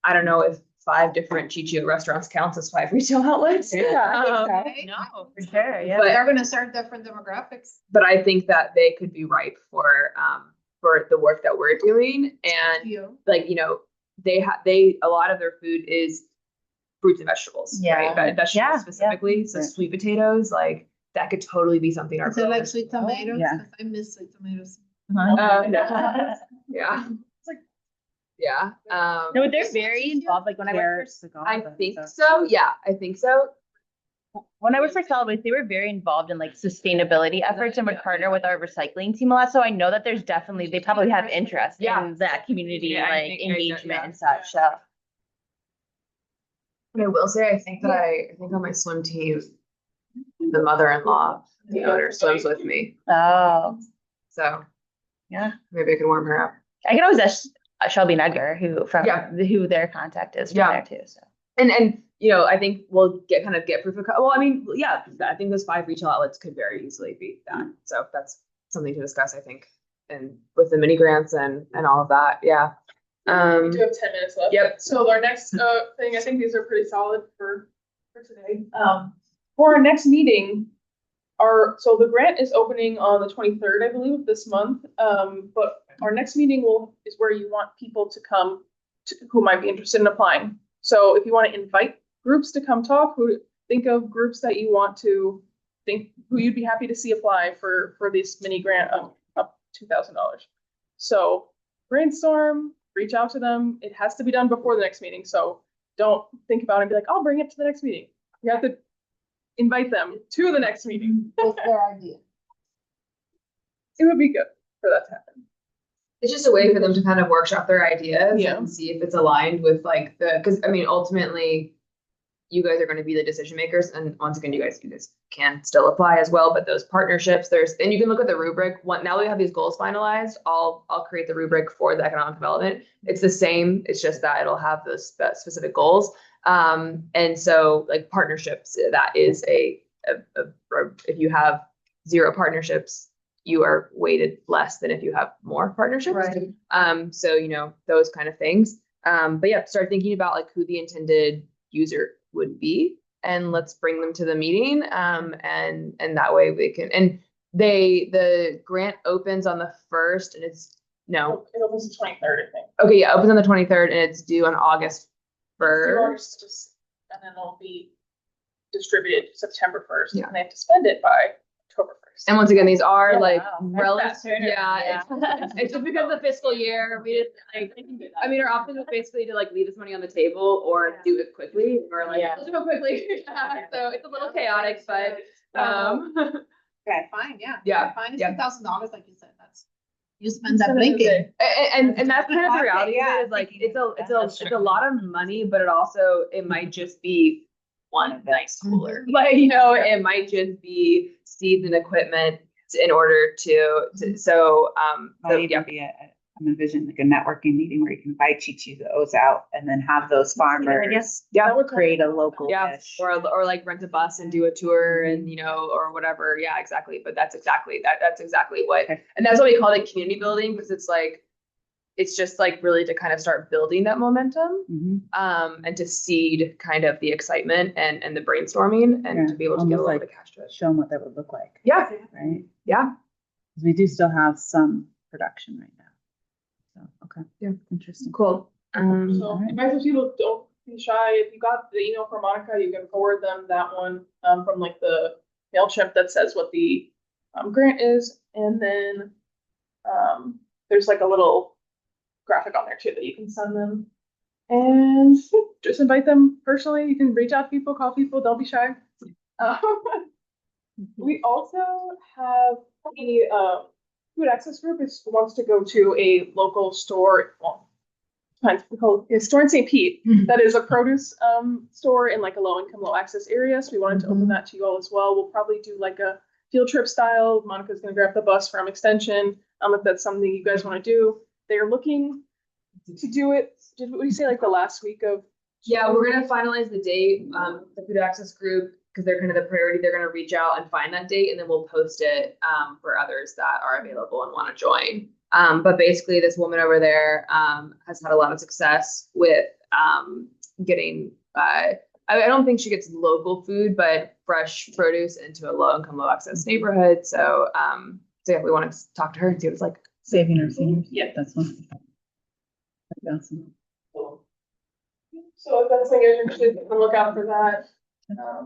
Speaker 1: I don't know if 5 different Chichio restaurants counts as 5 retail outlets.
Speaker 5: No, for sure. Yeah.
Speaker 1: But-
Speaker 2: They're gonna serve different demographics.
Speaker 1: But I think that they could be ripe for the work that we're doing. And like, a lot of their food is fruits and vegetables,
Speaker 5: Yeah.
Speaker 1: right? Vegetables
Speaker 5: Yeah,
Speaker 1: specifically. So
Speaker 4: Right.
Speaker 1: sweet potatoes, like that could totally be something our
Speaker 2: Is it like
Speaker 1: growers-
Speaker 2: sweet tomatoes?
Speaker 4: Yeah.
Speaker 2: 'Cause I miss sweet tomatoes.
Speaker 1: yeah. Yeah.
Speaker 5: No, they're very involved. Like when I worked
Speaker 1: I think so. Yeah, I think so.
Speaker 5: when I worked for Solid Waste, they were very involved in like sustainability efforts and would partner with our recycling team a lot. So I know that there's definitely they probably have interest
Speaker 1: Yeah.
Speaker 5: in that community
Speaker 1: Yeah, I
Speaker 5: like
Speaker 1: think-
Speaker 5: engagement
Speaker 1: yeah.
Speaker 5: and such. So
Speaker 1: But I will say, I think on my swim team, the mother-in-law, the owner, swims with me.
Speaker 5: oh
Speaker 1: So
Speaker 5: yeah.
Speaker 1: maybe I can warm her up.
Speaker 5: I can always ask Shelby and Edgar
Speaker 1: Yeah.
Speaker 5: who their contact is from
Speaker 1: Yeah.
Speaker 5: there too. So
Speaker 1: And I think we'll get proof of, well, I mean, yeah, I think those 5 retail outlets could very easily be that. So that's something to discuss, I think, and with the mini grants and all of that. Yeah.
Speaker 10: We do have 10 minutes left.
Speaker 1: Yep.
Speaker 10: So our next thing, I think these are pretty solid for today. For our next meeting, so the grant is opening on the 23rd, I believe, of this month. But our next meeting is where you want people to come who might be interested in applying. So if you want to invite groups to come talk, think of groups that you want to who you'd be happy to see apply for this mini grant of up $2,000. So brainstorm, reach out to them. It has to be done before the next meeting. So don't think about it and be like, I'll bring it to the next meeting. You have to invite them to the next meeting.
Speaker 2: What's their idea?
Speaker 10: It would be good for that to happen.
Speaker 1: It's just a way for them to kind of workshop their ideas
Speaker 10: Yeah.
Speaker 1: and see if it's aligned with like because I mean, ultimately, you guys are going to be the decision makers. And once again, you guys can still apply as well. But those partnerships, and you can look at the rubric. Now we have these goals finalized. I'll create the rubric for the economic development. It's the same. It's just that it'll have those specific goals. And so like partnerships, that is if you have 0 partnerships, you are weighted less than if you have more partnerships.
Speaker 2: Right.
Speaker 1: So, those kind of things. But yeah, start thinking about like who the intended user would be, and let's bring them to the meeting. And that way we can, and the grant opens on the 1st, and it's no.
Speaker 10: It opens the 23rd, I think.
Speaker 1: Okay, yeah, opens on the 23rd, and it's due on August 1st.
Speaker 10: And then it'll be distributed September 1st,
Speaker 1: Yeah.
Speaker 10: and they have to spend it by October 1st.
Speaker 1: And once again, these are
Speaker 11: Yeah,
Speaker 1: like
Speaker 11: wow.
Speaker 1: relative.
Speaker 11: Yeah.
Speaker 1: It's just because of the fiscal year. We didn't like. I mean, our option was basically to like leave this money on the table or do it quickly, or like
Speaker 11: Yeah.
Speaker 1: let's do it quickly. So it's a little chaotic, but
Speaker 2: Okay, fine, yeah.
Speaker 1: Yeah,
Speaker 2: Fine, it's
Speaker 1: yeah.
Speaker 2: $2,000, like you said, that's, you spend that blinking.
Speaker 1: and that's kind of the reality of
Speaker 2: Yeah,
Speaker 1: it. Is like
Speaker 2: thinking
Speaker 1: it's a lot of money, but it might just be one nice cooler. Like it might just be seeds and equipment in order to so
Speaker 4: Might even be I'm envisioning like a networking meeting where you can invite GTOs out and then have those farmers create a local dish.
Speaker 1: or like rent a bus and do a tour and or whatever. Yeah, exactly. But that's exactly what
Speaker 4: Okay.
Speaker 1: and that's what we call it community building, because it's just like really to kind of start building that momentum and to seed kind of the excitement and the brainstorming and to be able to get a little bit of cash to it.
Speaker 4: Show them what that would look like.
Speaker 1: Yeah.
Speaker 4: Right.
Speaker 1: Yeah.
Speaker 4: Because we do still have some production right now. So, okay.
Speaker 1: Yeah.
Speaker 4: Interesting.
Speaker 1: Cool.
Speaker 10: So
Speaker 4: Alright.
Speaker 10: you guys, if you don't be shy, if you got the email from Monica, you can forward them that one from like the MailChimp that says what the grant is, and then there's like a little graphic on there too that you can send them, and just invite them personally. You can reach out to people, call people, don't be shy. We also have the food access group wants to go to a local store. Well, it's store in St. Pete that is a produce store in like a low income, low access area. So we wanted to open that to you all as well. We'll probably do like a field trip style. Monica's gonna grab the bus from Extension. If that's something you guys want to do. They're looking to do it. Did we say like the last week of?
Speaker 1: Yeah, we're gonna finalize the date. The food access group, because they're kind of the priority. They're gonna reach out and find that date, and then we'll post it for others that are available and want to join. But basically, this woman over there has had a lot of success with getting. I don't think she gets local food, but fresh produce into a low income, low access neighborhood. So, yeah, we want to talk to her and see what it's like.
Speaker 4: Saving our seniors.
Speaker 10: Yeah.
Speaker 4: That's one. That'd be awesome.
Speaker 10: So if that's something you're interested in, look out for that.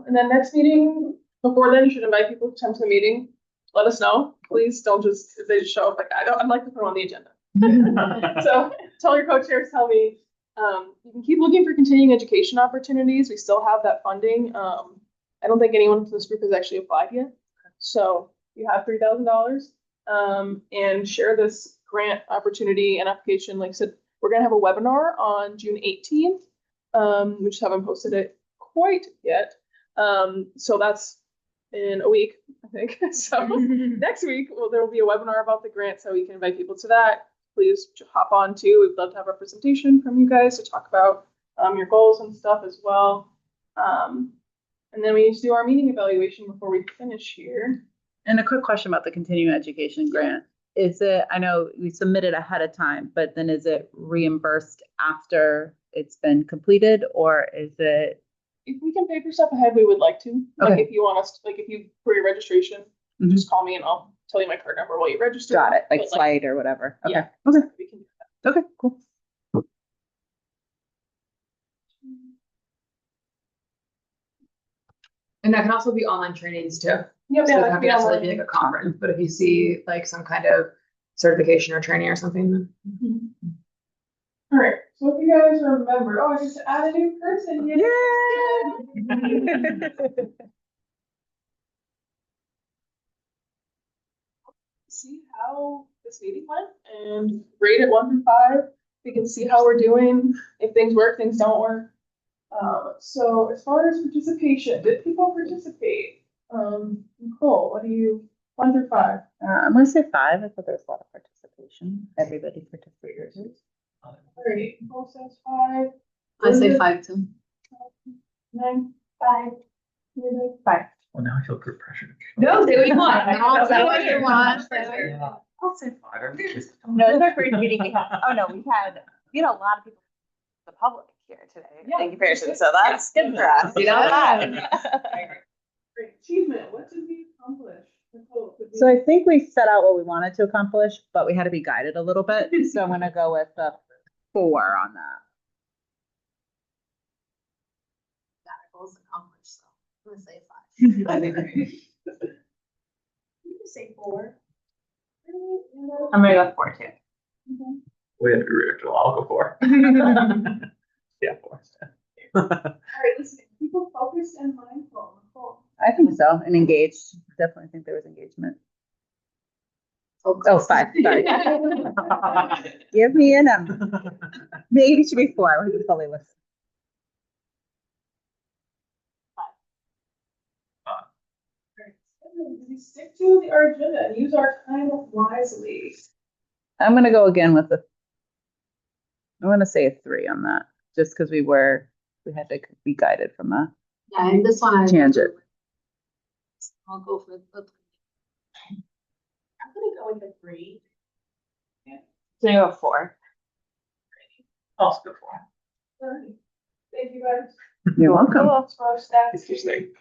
Speaker 10: And then next meeting, before then, you should invite people to come to the meeting. Let us know. Please don't just, if they just show up like, I'd like to put them on the agenda. So tell your co-chairs, tell me. You can keep looking for continuing education opportunities. We still have that funding. I don't think anyone from this group has actually applied yet. So you have $3,000 and share this grant opportunity and application. Like I said, we're going to have a webinar on June 18th. We just haven't posted it quite yet. So that's in a week, I think. So next week, there will be a webinar about the grant, so we can invite people to that. Please hop on too. We'd love to have representation from you guys to talk about your goals and stuff as well. And then we need to do our meeting evaluation before we finish here.
Speaker 4: And a quick question about the continuing education grant. Is it, I know we submitted ahead of time, but then is it reimbursed after it's been completed, or is it?
Speaker 10: If we can pay for stuff ahead, we would like to. Like
Speaker 4: Okay.
Speaker 10: if you want us, to, like if you, for your registration, just call me and I'll tell you my card number while you register.
Speaker 4: Got it, like
Speaker 10: But,
Speaker 4: flight or whatever. Okay.
Speaker 10: Yeah.
Speaker 4: Okay.
Speaker 10: We can do that.
Speaker 4: Okay, cool.
Speaker 1: And that can also be online trainings too.
Speaker 10: Yep,
Speaker 1: So
Speaker 10: yeah,
Speaker 1: it
Speaker 10: that
Speaker 1: doesn't
Speaker 10: could
Speaker 1: have
Speaker 10: be
Speaker 1: to necessarily
Speaker 10: online.
Speaker 1: be like a conference, but if you see like some kind of certification or training or something, then.
Speaker 10: All right. So if you guys remember, I just add a new person. See how this meeting went and rate it 1 through 5. We can see how we're doing, if things work, things don't work. So as far as participation, did people participate? Nicole, what do you, 1 through 5?
Speaker 4: I'm gonna say 5. I thought there was a lot of participation. Everybody participated.
Speaker 10: All right, Nicole says 5.
Speaker 2: I say 5 too.
Speaker 10: 9, 5. 5.
Speaker 6: Well, now I feel group pressure.
Speaker 1: No, say what you want.
Speaker 2: No, say what you want.
Speaker 6: I'll say 5.
Speaker 3: No, it's our first meeting we had. Oh no, we had a lot of people the public here today
Speaker 10: Yeah.
Speaker 3: in comparison. So that's good for us. You know that.
Speaker 10: Great achievement. What did we accomplish? Nicole, could
Speaker 4: So I think we set out what we wanted to accomplish, but we had to be guided a little bit. So I'm gonna go with the 4 on that.
Speaker 2: Goals accomplished, so I'm gonna say 5.
Speaker 10: I think you can say 4.
Speaker 3: I'm gonna go 4 too.
Speaker 6: We had to react to I'll go 4. Yeah, 4.
Speaker 10: All right, listen, people focused and mindful. Nicole.
Speaker 4: I think so, and engaged. Definitely think there was engagement. Oh, 5. Sorry. Give me a number. Maybe it should be 4. We can fully listen.
Speaker 10: We stick to our agenda and use our time wisely.
Speaker 4: I'm gonna go again with the. I'm gonna say a 3 on that, just because we had to be guided from a
Speaker 2: Yeah, and this one
Speaker 4: tangent.
Speaker 2: I'll go for the.
Speaker 8: I'm gonna go with a 3.
Speaker 3: So you go 4.
Speaker 6: Also go 4.
Speaker 10: All right. Thank you guys.
Speaker 4: You're welcome.
Speaker 10: That's for our staff.
Speaker 6: Interesting.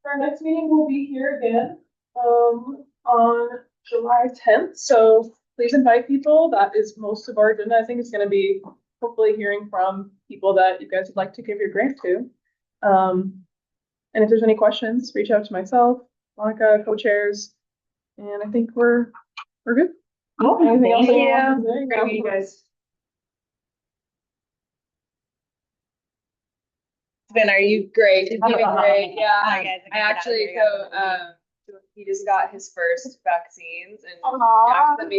Speaker 10: Our next meeting will be here again, on July 10th. So please invite people. That is most of our agenda. I think it's gonna be hopefully hearing from people that you guys would like to give your grant to. And if there's any questions, reach out to myself, Monica, co-chairs, and I think we're good.
Speaker 3: Cool.
Speaker 10: Anything else?
Speaker 3: Thank
Speaker 10: anyone wants to say?
Speaker 1: Great to meet you guys.
Speaker 3: Ben, are you
Speaker 1: Great. It's doing great. Yeah.
Speaker 3: Hi, guys.
Speaker 1: I actually, so, he just got his first vaccines and
Speaker 2: Aw.
Speaker 1: after the